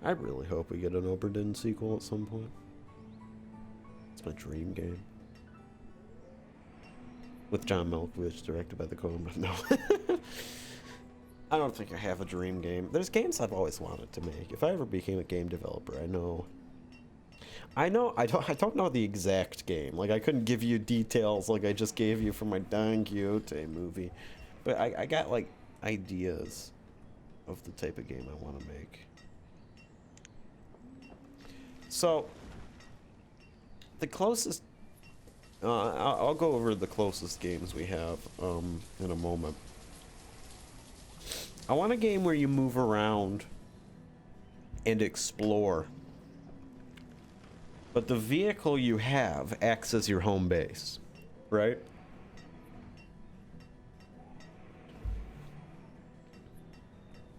I really hope we get an Oberdin sequel at some point. It's my dream game. With John Malkovich, directed by the Coen, but no. I don't think I have a dream game. There's games I've always wanted to make. If I ever became a game developer, I don't know the exact game. Like, I couldn't give you details like I just gave you for my Don Quixote movie. But I got, like, ideas of the type of game I want to make. So, the closest... I'll go over the closest games we have in a moment. I want a game where you move around and explore, but the vehicle you have acts as your home base, right?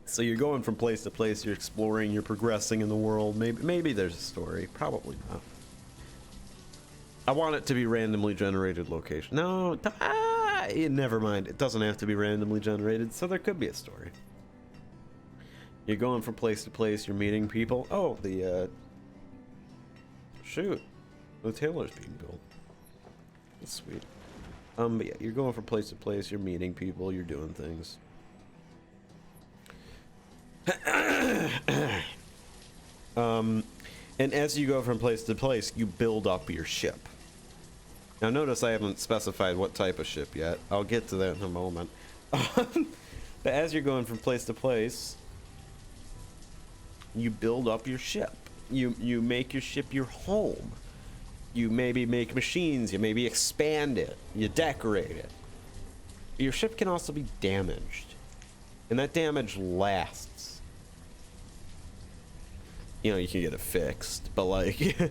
So you're going from place to place, you're exploring, you're progressing in the world. Maybe there's a story, probably not. I want it to be randomly generated location. No, never mind. It doesn't have to be randomly generated, so there could be a story. You're going from place to place, you're meeting people. Oh, shoot. The Taylor's being built. That's sweet. But yeah, you're going from place to place, you're meeting people, you're doing things. And as you go from place to place, you build up your ship. Now notice I haven't specified what type of ship yet. I'll get to that in a moment. But as you're going from place to place, you build up your ship. You make your ship your home. You maybe make machines, you maybe expand it, you decorate it. Your ship can also be damaged. And that damage lasts. You know, you can get it fixed, but like...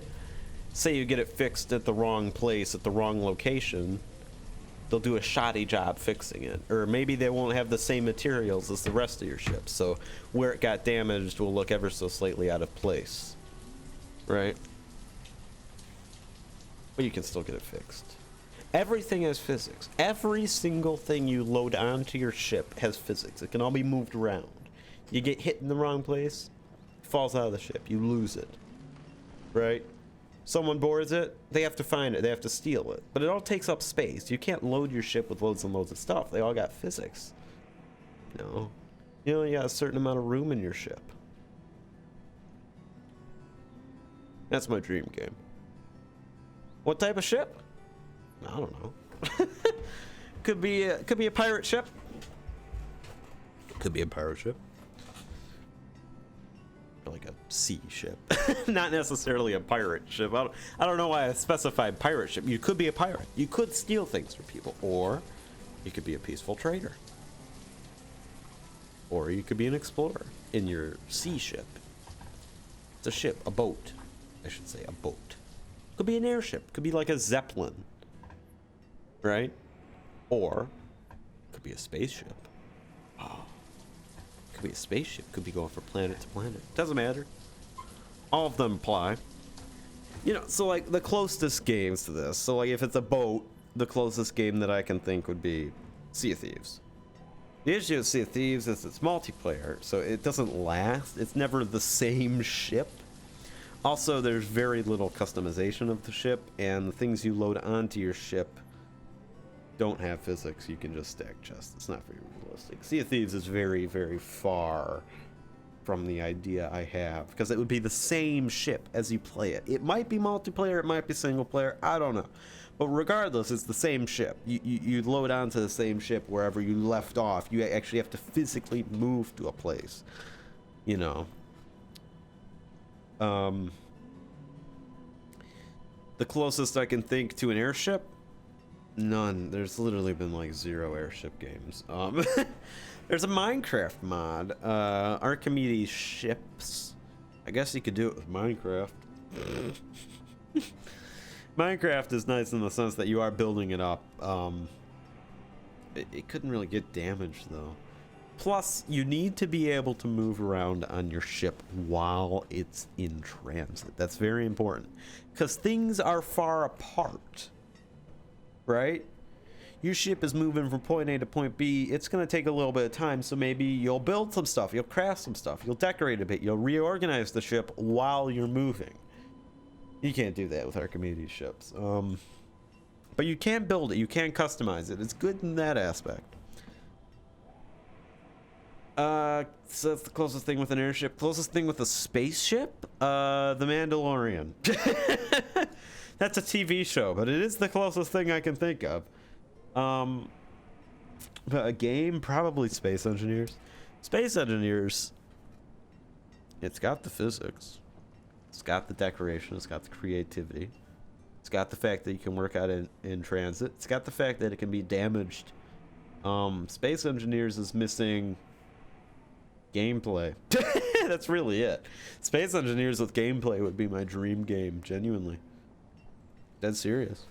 Say you get it fixed at the wrong place, at the wrong location, they'll do a shoddy job fixing it. Or maybe they won't have the same materials as the rest of your ship, so where it got damaged will look ever so slightly out of place. Right? But you can still get it fixed. Everything has physics. Every single thing you load onto your ship has physics. It can all be moved around. You get hit in the wrong place, it falls out of the ship. You lose it. Right? Someone boards it, they have to find it, they have to steal it. But it all takes up space. You can't load your ship with loads and loads of stuff. They all got physics. No. You only got a certain amount of room in your ship. That's my dream game. What type of ship? I don't know. Could be a pirate ship. Could be a pirate ship. like a sea ship, not necessarily a pirate ship. I don't know why I specified pirate ship. You could be a pirate. You could steal things from people, or you could be a peaceful trader, or you could be an explorer in your sea ship. It's a ship, a boat, I should say, a boat. Could be an airship. Could be like a Zeppelin, right? Or could be a spaceship. Oh. Could be a spaceship. Could be going from planet to planet. Doesn't matter. All of them apply. You know, so like the closest games to this. So like if it's a boat, the closest game that I can think would be Sea of Thieves. The issue with Sea of Thieves is it's multiplayer, so it doesn't last. It's never the same ship. Also, there's very little customization of the ship, and the things you load onto your ship don't have physics. You can just stack chests. It's not very realistic. Sea of Thieves is very, very far from the idea I have, because it would be the same ship as you play it. It might be multiplayer, it might be single player, I don't know. But regardless, it's the same ship. You load onto the same ship wherever you left off. You actually have to physically move to a place, you know. The closest I can think to an airship, none. There's literally been like 0 airship games. There's a Minecraft mod, Archimedes ships. I guess you could do it with Minecraft. Minecraft is nice in the sense that you are building it up. It couldn't really get damaged though. Plus, you need to be able to move around on your ship while it's in transit. That's very important, because things are far apart, right? Your ship is moving from point A to point B. It's going to take a little bit of time, so maybe you'll build some stuff, you'll craft some stuff, you'll decorate a bit, you'll reorganize the ship while you're moving. You can't do that with Archimedes ships. But you can build it, you can customize it. It's good in that aspect. So that's the closest thing with an airship. Closest thing with a spaceship? The Mandalorian. That's a TV show, but it is the closest thing I can think of. But a game? Probably Space Engineers. Space Engineers, it's got the physics. It's got the decoration. It's got the creativity. It's got the fact that you can work out in transit. It's got the fact that it can be damaged. Space Engineers is missing gameplay. That's really it. Space Engineers with gameplay would be my dream game, genuinely. Dead serious.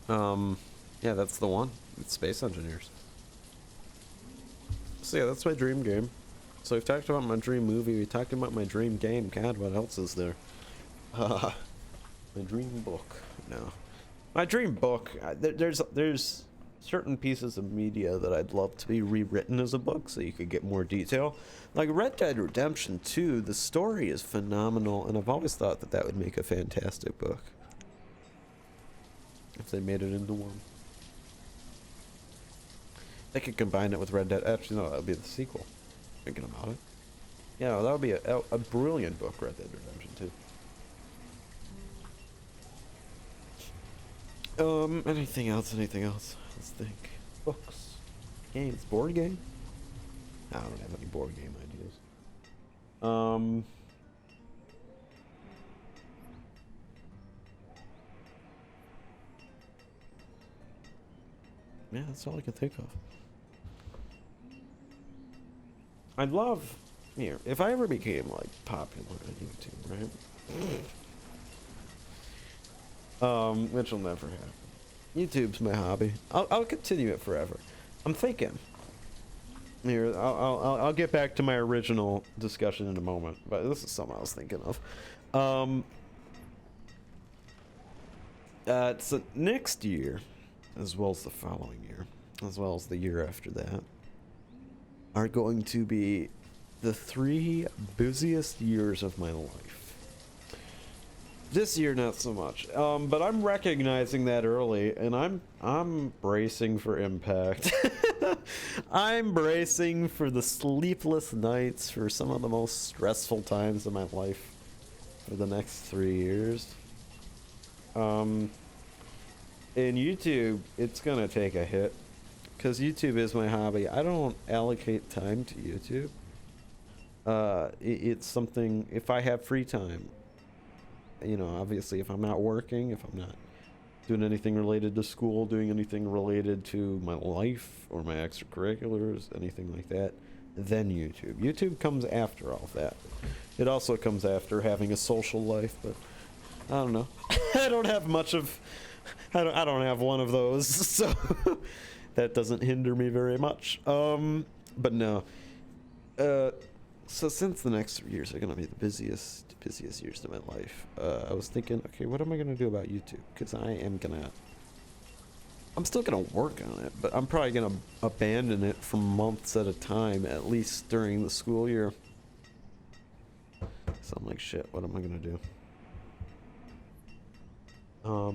Yeah, that's the one. It's Space Engineers. So yeah, that's my dream game. So we've talked about my dream movie, we talked about my dream game. God, what else is there? My dream book. No. My dream book, there's certain pieces of media that I'd love to be rewritten as a book so you could get more detail. Like Red Dead Redemption 2, the story is phenomenal, and I've always thought that that would make a fantastic book. If they made it into one. They could combine it with Red Dead. Actually, no, that would be the sequel. Thinking about it. Yeah, that would be a brilliant book, Red Dead Redemption 2. Anything else? Let's think. Books. Games. Board game? I don't have any board game ideas. Yeah, that's all I can think of. I'd love, here, if I ever became, like, popular on YouTube, right? Which will never happen. YouTube's my hobby. I'll continue it forever. I'm thinking. Here, I'll get back to my original discussion in a moment, but this is something I was thinking of. So next year, as well as the following year, as well as the year after that, are going to be the 3 busiest years of my life. This year, not so much, but I'm recognizing that early, and I'm bracing for impact. I'm bracing for the sleepless nights, for some of the most stressful times of my life for the next 3 years. in YouTube, it's gonna take a hit because YouTube is my hobby. I don't allocate time to YouTube. It's something, if I have free time, you know, obviously if I'm not working, if I'm not doing anything related to school, doing anything related to my life or my extracurriculars, anything like that, then YouTube. YouTube comes after all that. It also comes after having a social life, but I don't know. I don't have much of, I don't have one of those, so that doesn't hinder me very much. But no. So since the next 3 years are going to be the busiest years of my life, I was thinking, okay, what am I going to do about YouTube? Because I'm still going to work on it, but I'm probably going to abandon it for months at a time, at least during the school year. So I'm like, shit, what am I going to do? So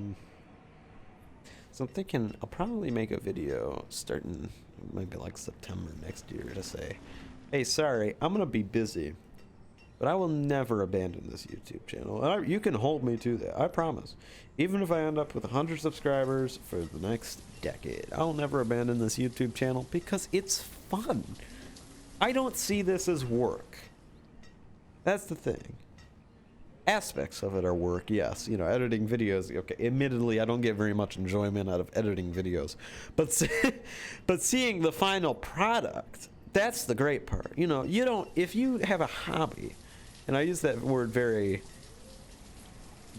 I'm thinking I'll probably make a video starting maybe like September next year to say, hey, sorry, I'm gonna be busy, but I will never abandon this YouTube channel. You can hold me to that, I promise. Even if I end up with 100 subscribers for the next decade, I'll never abandon this YouTube channel because it's fun. I don't see this as work. That's the thing. Aspects of it are work, yes. You know, editing videos, okay, admittedly, I don't get very much enjoyment out of editing videos. But, but seeing the final product, that's the great part. You know, you don't, if you have a hobby, and I use that word very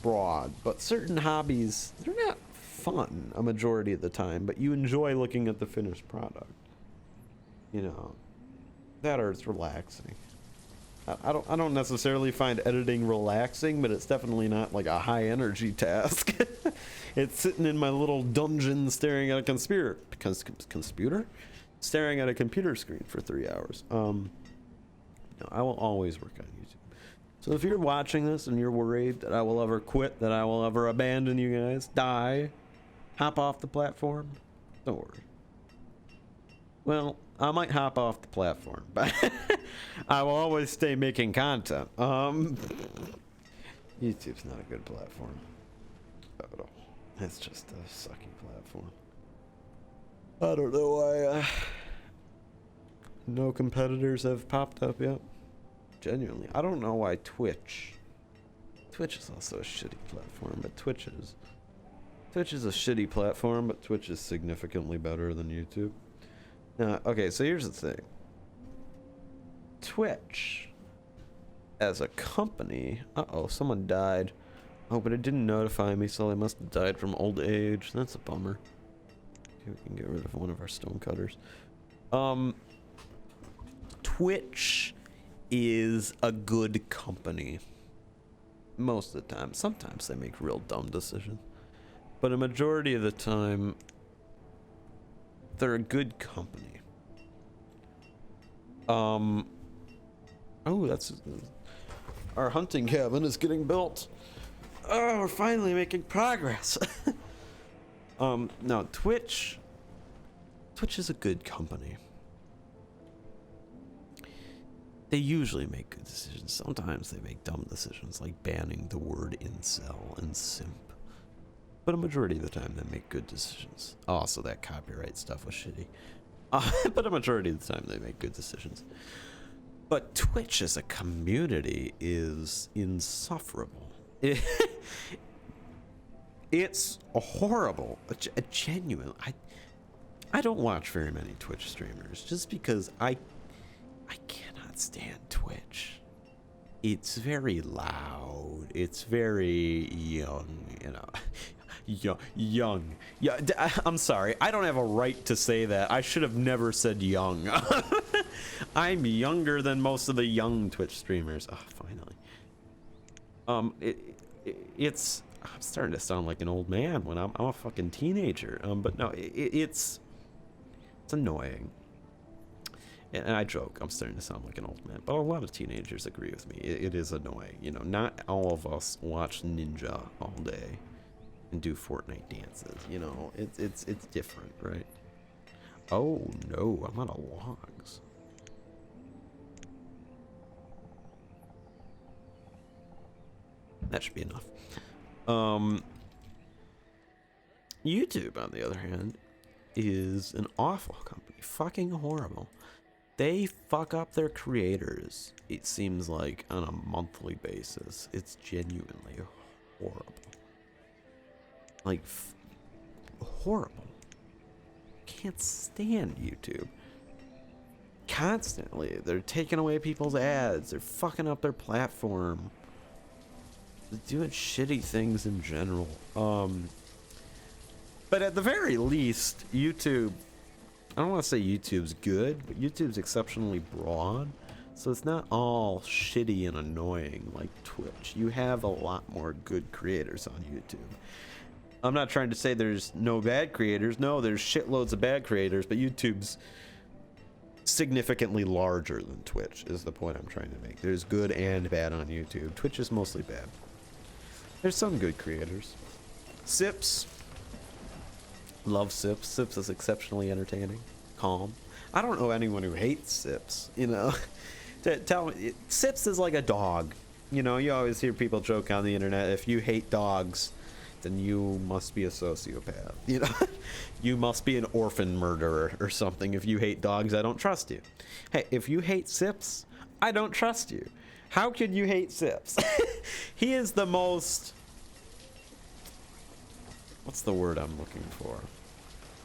broad, but certain hobbies, they're not fun a majority of the time, but you enjoy looking at the finished product. You know, that or it's relaxing. I don't necessarily find editing relaxing, but it's definitely not like a high energy task. It's sitting in my little dungeon staring at a computer staring at a computer screen for 3 hours. No, I will always work on YouTube. So if you're watching this and you're worried that I will ever quit, that I will ever abandon you guys, die, hop off the platform, don't worry. Well, I might hop off the platform, but I will always stay making content. YouTube's not a good platform at all. It's just a sucky platform. I don't know why no competitors have popped up yet. Genuinely, I don't know why Twitch is also a shitty platform, but Twitch is a shitty platform, but Twitch is significantly better than YouTube. Okay, so here's the thing. Twitch, as a company... Uh-oh, someone died. Oh, but it didn't notify me, so they must have died from old age. That's a bummer. Okay, we can get rid of one of our stonecutters. Twitch is a good company. Most of the time. Sometimes they make real dumb decisions. But a majority of the time... they're a good company. Oh, that's... our hunting cabin is getting built. Oh, we're finally making progress. No, Twitch is a good company. They usually make good decisions. Sometimes they make dumb decisions, like banning the word incel and simp. But a majority of the time, they make good decisions. Oh, so that copyright stuff was shitty. But a majority of the time, they make good decisions. But Twitch as a community is insufferable. It's horrible. A genuine... I don't watch very many Twitch streamers, just because I cannot stand Twitch. It's very loud. It's very young, you know. Young. Yeah, I'm sorry. I don't have a right to say that. I should have never said young. I'm younger than most of the young Twitch streamers. Oh, finally. It's... I'm starting to sound like an old man when I'm a fucking teenager. But no, it's annoying. And I joke, I'm starting to sound like an old man, but a lot of teenagers agree with me. It is annoying. You know, not all of us watch Ninja all day and do Fortnite dances. You know, it's different, right? Oh no, I'm out of logs. That should be enough. YouTube, on the other hand, is an awful company. Fucking horrible. They fuck up their creators, it seems like, on a monthly basis. It's genuinely horrible. Like, horrible. Can't stand YouTube. Constantly. They're taking away people's ads. They're fucking up their platform. They're doing shitty things in general. But at the very least, YouTube, I don't want to say YouTube's good, but YouTube's exceptionally broad. So it's not all shitty and annoying like Twitch. You have a lot more good creators on YouTube. I'm not trying to say there's no bad creators. No, there's shitloads of bad creators, but YouTube's significantly larger than Twitch is the point I'm trying to make. There's good and bad on YouTube. Twitch is mostly bad. There's some good creators. Sips. Love Sips. Sips is exceptionally entertaining. Calm. I don't know anyone who hates Sips, you know. Tell me, Sips is like a dog. You know, you always hear people joke on the internet, if you hate dogs, then you must be a sociopath. You know, you must be an orphan murderer or something. If you hate dogs, I don't trust you. Hey, if you hate Sips, I don't trust you. How could you hate Sips? He is the most, what's the word I'm looking for?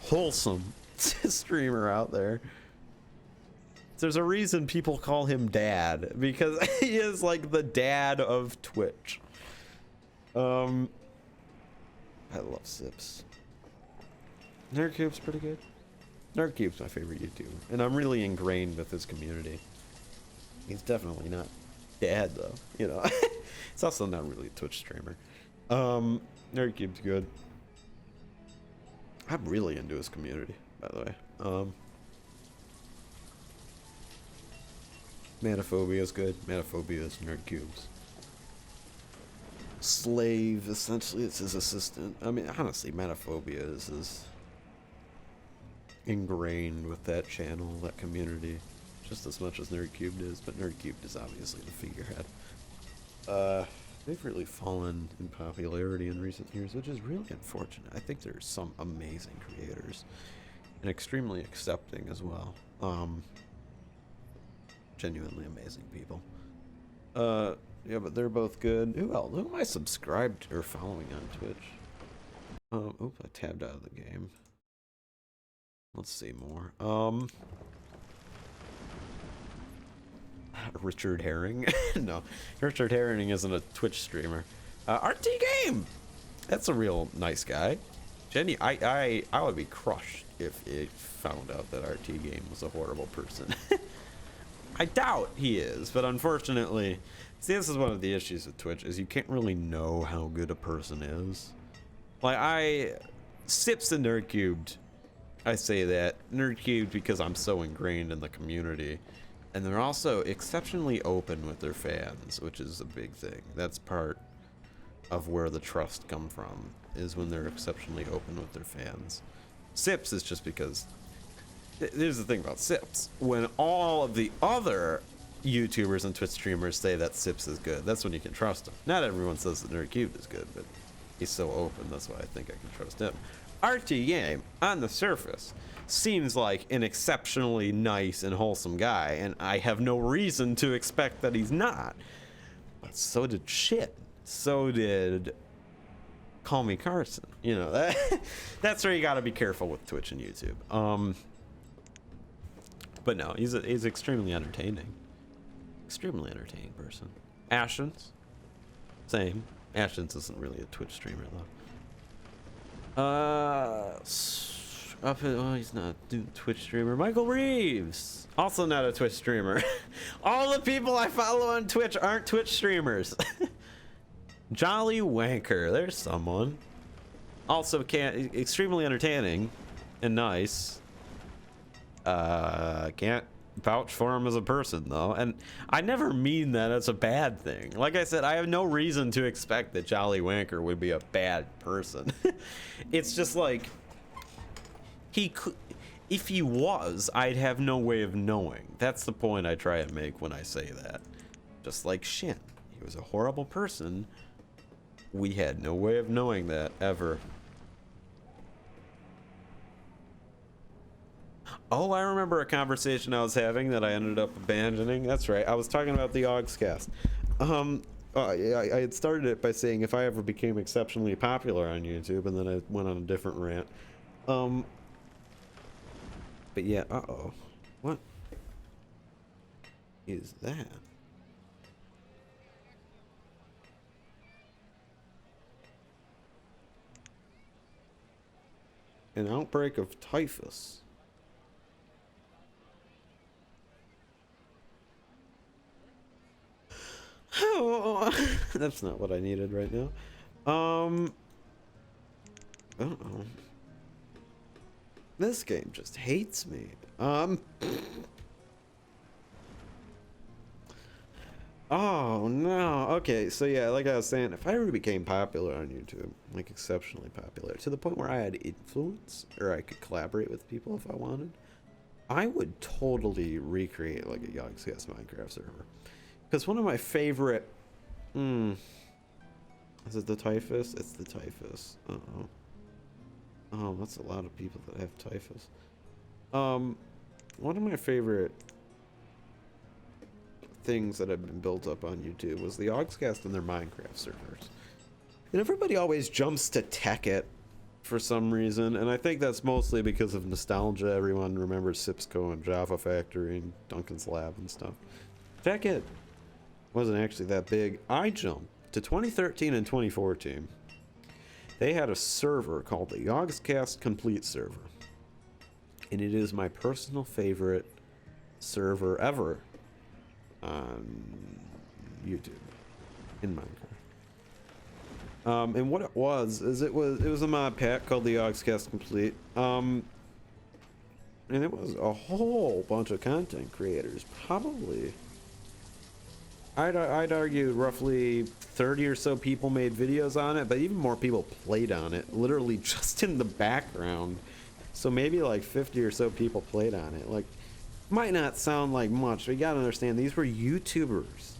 Wholesome streamer out there. There's a reason people call him Dad, because he is like the dad of Twitch. I love Sips. Nerdcube's pretty good. Nerdcube's my favorite YouTuber, and I'm really ingrained with his community. He's definitely not Dad though, you know. It's also not really a Twitch streamer. Nerdcube's good. I'm really into his community, by the way. Manophobia is good. Manophobia is Nerdcube's slave, essentially. It's his assistant. I mean, honestly, Manophobia is as ingrained with that channel, that community, just as much as Nerdcube is, but Nerdcube is obviously the figurehead. They've really fallen in popularity in recent years, which is really unfortunate. I think there's some amazing creators, and extremely accepting as well. Genuinely amazing people. Yeah, but they're both good. Who else? Who am I subscribed or following on Twitch? Oops, I tabbed out of the game. Let's see more. Richard Herring? No, Richard Herring isn't a Twitch streamer. RT Game! That's a real nice guy. Jenny, I would be crushed if it found out that RT Game was a horrible person. I doubt he is, but unfortunately, see, this is one of the issues with Twitch, is you can't really know how good a person is. Like, Sips and Nerdcubed, I say that. Nerdcubed because I'm so ingrained in the community. And they're also exceptionally open with their fans, which is a big thing. That's part of where the trust come from, is when they're exceptionally open with their fans. Sips is just because... Here's the thing about Sips. When all of the other YouTubers and Twitch streamers say that Sips is good, that's when you can trust him. Not everyone says that Nerdcubed is good, but he's so open, that's why I think I can trust him. RT Game, on the surface, seems like an exceptionally nice and wholesome guy, and I have no reason to expect that he's not. But so did shit. So did Call Me Carson. You know, that's where you gotta be careful with Twitch and YouTube. But no, he's extremely entertaining. Extremely entertaining person. Ashens, same. Ashens isn't really a Twitch streamer though. Oh, he's not a Twitch streamer. Michael Reeves, also not a Twitch streamer. All the people I follow on Twitch aren't Twitch streamers. Jolly Wanker, there's someone. Also extremely entertaining and nice. Can't vouch for him as a person though, and I never mean that as a bad thing. Like I said, I have no reason to expect that Jolly Wanker would be a bad person. It's just like, he could, if he was, I'd have no way of knowing. That's the point I try and make when I say that. Just like Shin, he was a horrible person. We had no way of knowing that ever. Oh, I remember a conversation I was having that I ended up abandoning. That's right. I was talking about the Ogscast. I had started it by saying if I ever became exceptionally popular on YouTube, and then I went on a different rant. But yeah, uh-oh. What is that? An outbreak of typhus. Oh, that's not what I needed right now. Uh-oh. This game just hates me. Oh no. Okay, so yeah, like I was saying, if I ever became popular on YouTube, like exceptionally popular, to the point where I had influence, or I could collaborate with people if I wanted, I would totally recreate like a Yogscast Minecraft server. Because one of my favorite... Is it the typhus? It's the typhus. Uh-oh. Oh, that's a lot of people that have typhus. One of my favorite things that have been built up on YouTube was the Ogscast and their Minecraft servers. And everybody always jumps to Tekkit for some reason, and I think that's mostly because of nostalgia. Everyone remembers Sipsco and Java Factory and Duncan's Lab and stuff. Tekkit wasn't actually that big. I jumped to 2013 and 2014. They had a server called the Yogscast Complete server, and it is my personal favorite server ever on YouTube in Minecraft. And what it was is it was a mod pack called the Yogscast Complete, and it was a whole bunch of content creators, probably. I'd argue roughly 30 or so people made videos on it, but even more people played on it, literally just in the background. So maybe like 50 or so people played on it. Like, might not sound like much, but you gotta understand, these were YouTubers.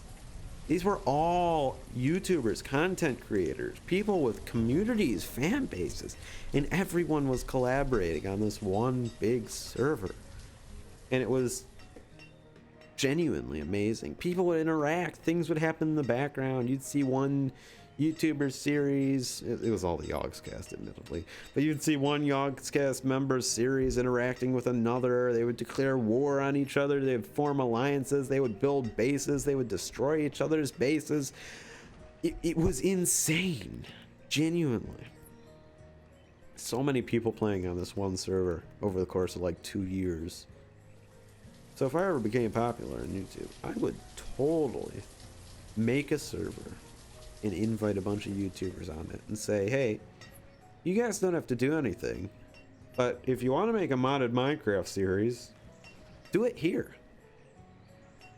These were all YouTubers, content creators, people with communities, fan bases, and everyone was collaborating on this one big server. And it was genuinely amazing. People would interact, things would happen in the background. You'd see one YouTuber series, it was all the Yogscast admittedly, but you'd see one Yogscast member's series interacting with another. They would declare war on each other, they would form alliances, they would build bases, they would destroy each other's bases. It was insane, genuinely. So many people playing on this one server over the course of like 2 years. So if I ever became popular on YouTube, I would totally make a server and invite a bunch of YouTubers on it and say, hey, you guys don't have to do anything, but if you want to make a modded Minecraft series, do it here.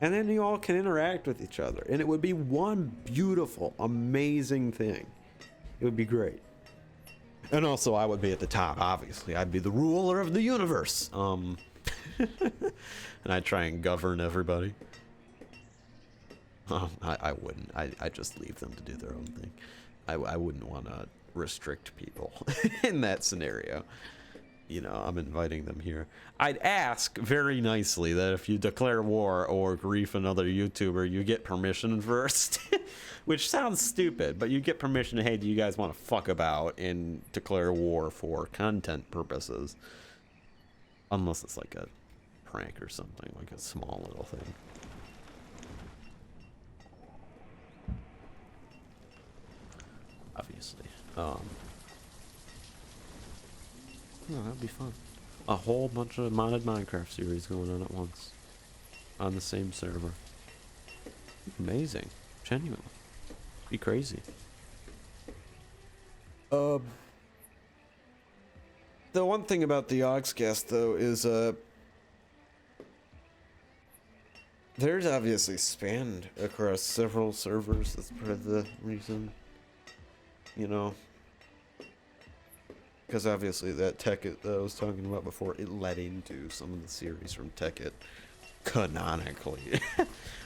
And then you all can interact with each other, and it would be one beautiful, amazing thing. It would be great. And also, I would be at the top, obviously. I'd be the ruler of the universe. And I'd try and govern everybody. I wouldn't. I'd just leave them to do their own thing. I wouldn't want to restrict people in that scenario. You know, I'm inviting them here. I'd ask very nicely that if you declare war or grief another YouTuber, you get permission first. Which sounds stupid, but you get permission. Hey, do you guys want to fuck about and declare war for content purposes? Unless it's like a prank or something, like a small little thing. Obviously. No, that'd be fun. A whole bunch of modded Minecraft series going on at once. On the same server. Amazing. Genuinely. Be crazy. The one thing about the Ogscast, though, is, there's obviously spanned across several servers. That's part of the reason, you know. Because obviously that Tekkit that I was talking about before, it led into some of the series from Tekkit canonically.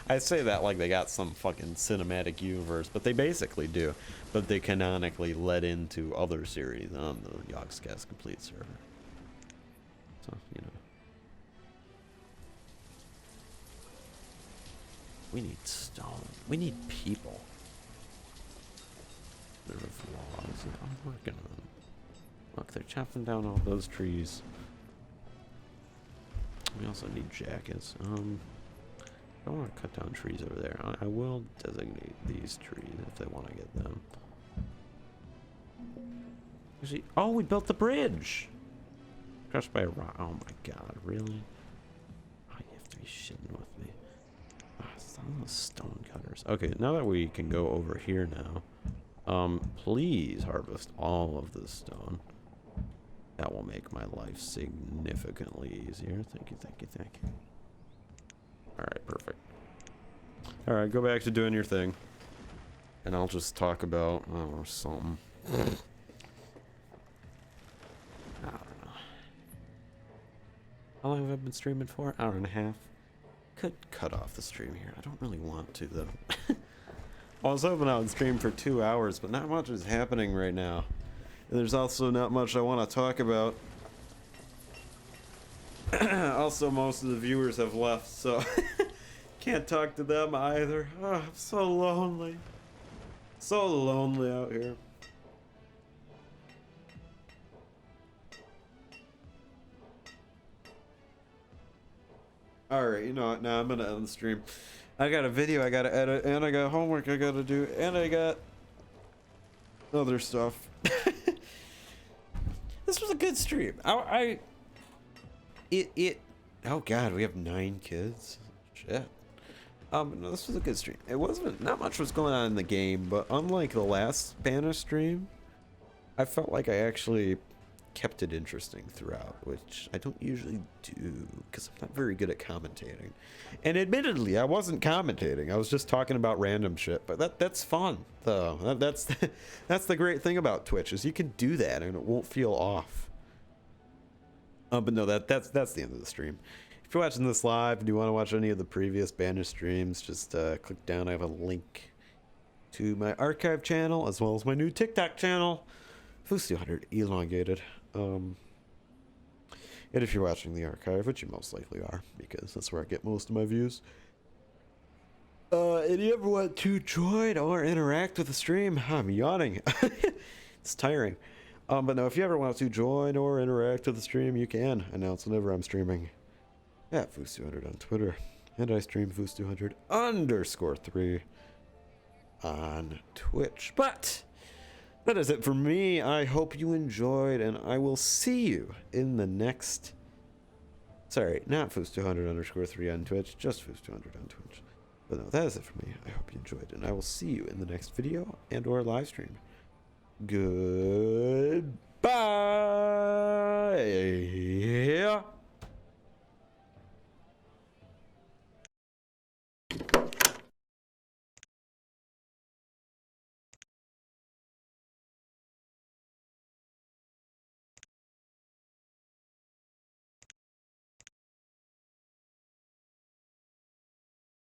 I say that like they got some fucking cinematic universe, but they basically do. But they canonically led into other series on the Yogscast Complete server. So, you know. We need stone. We need people. There's logs. Yeah, I'm working on them. Look, they're chopping down all those trees. We also need jackets. I don't want to cut down trees over there. I will designate these trees if they want to get them. Actually, oh, we built the bridge! Crushed by a rock. Oh my god, really? Oh, you have to be shitting with me. Oh, some of those stone cutters. Okay, now that we can go over here now, please harvest all of this stone. That will make my life significantly easier. Thank you, thank you, thank you. Alright, perfect. Alright, go back to doing your thing. And I'll just talk about, I don't know, something. I don't know. How long have I been streaming for? Hour and a half. Could cut off the stream here. I don't really want to, though. Well, I was hoping I would stream for 2 hours, but not much is happening right now. And there's also not much I want to talk about. Also, most of the viewers have left, so can't talk to them either. Oh, I'm so lonely. So lonely out here. Alright, you know what? Now I'm gonna end the stream. I got a video I gotta edit, and I got homework I gotta do, and I got other stuff. This was a good stream. Oh god, we have 9 kids. Shit. No, this was a good stream. It wasn't, not much was going on in the game, but unlike the last Spanish stream, I felt like I actually kept it interesting throughout, which I don't usually do, because I'm not very good at commentating. And admittedly, I wasn't commentating. I was just talking about random shit, but that's fun, though. That's the great thing about Twitch, is you can do that and it won't feel off. But no, that's the end of the stream. If you're watching this live and you want to watch any of the previous Spanish streams, just click down. I have a link to my archive channel, as well as my new TikTok channel, Foos200 elongated. And if you're watching the archive, which you most likely are, because that's where I get most of my views, and you ever want to join or interact with the stream, I'm yawning. It's tiring. But no, if you ever want to join or interact with the stream, you can announce whenever I'm streaming at Foos200 on Twitter, and I stream Foos200_3 on Twitch. But that is it for me. I hope you enjoyed, and I will see you in the next... Sorry, not Foos200_3 on Twitch, just Foos200 on Twitch. But no, that is it for me. I hope you enjoyed, and I will see you in the next video and or live stream. Goodbye!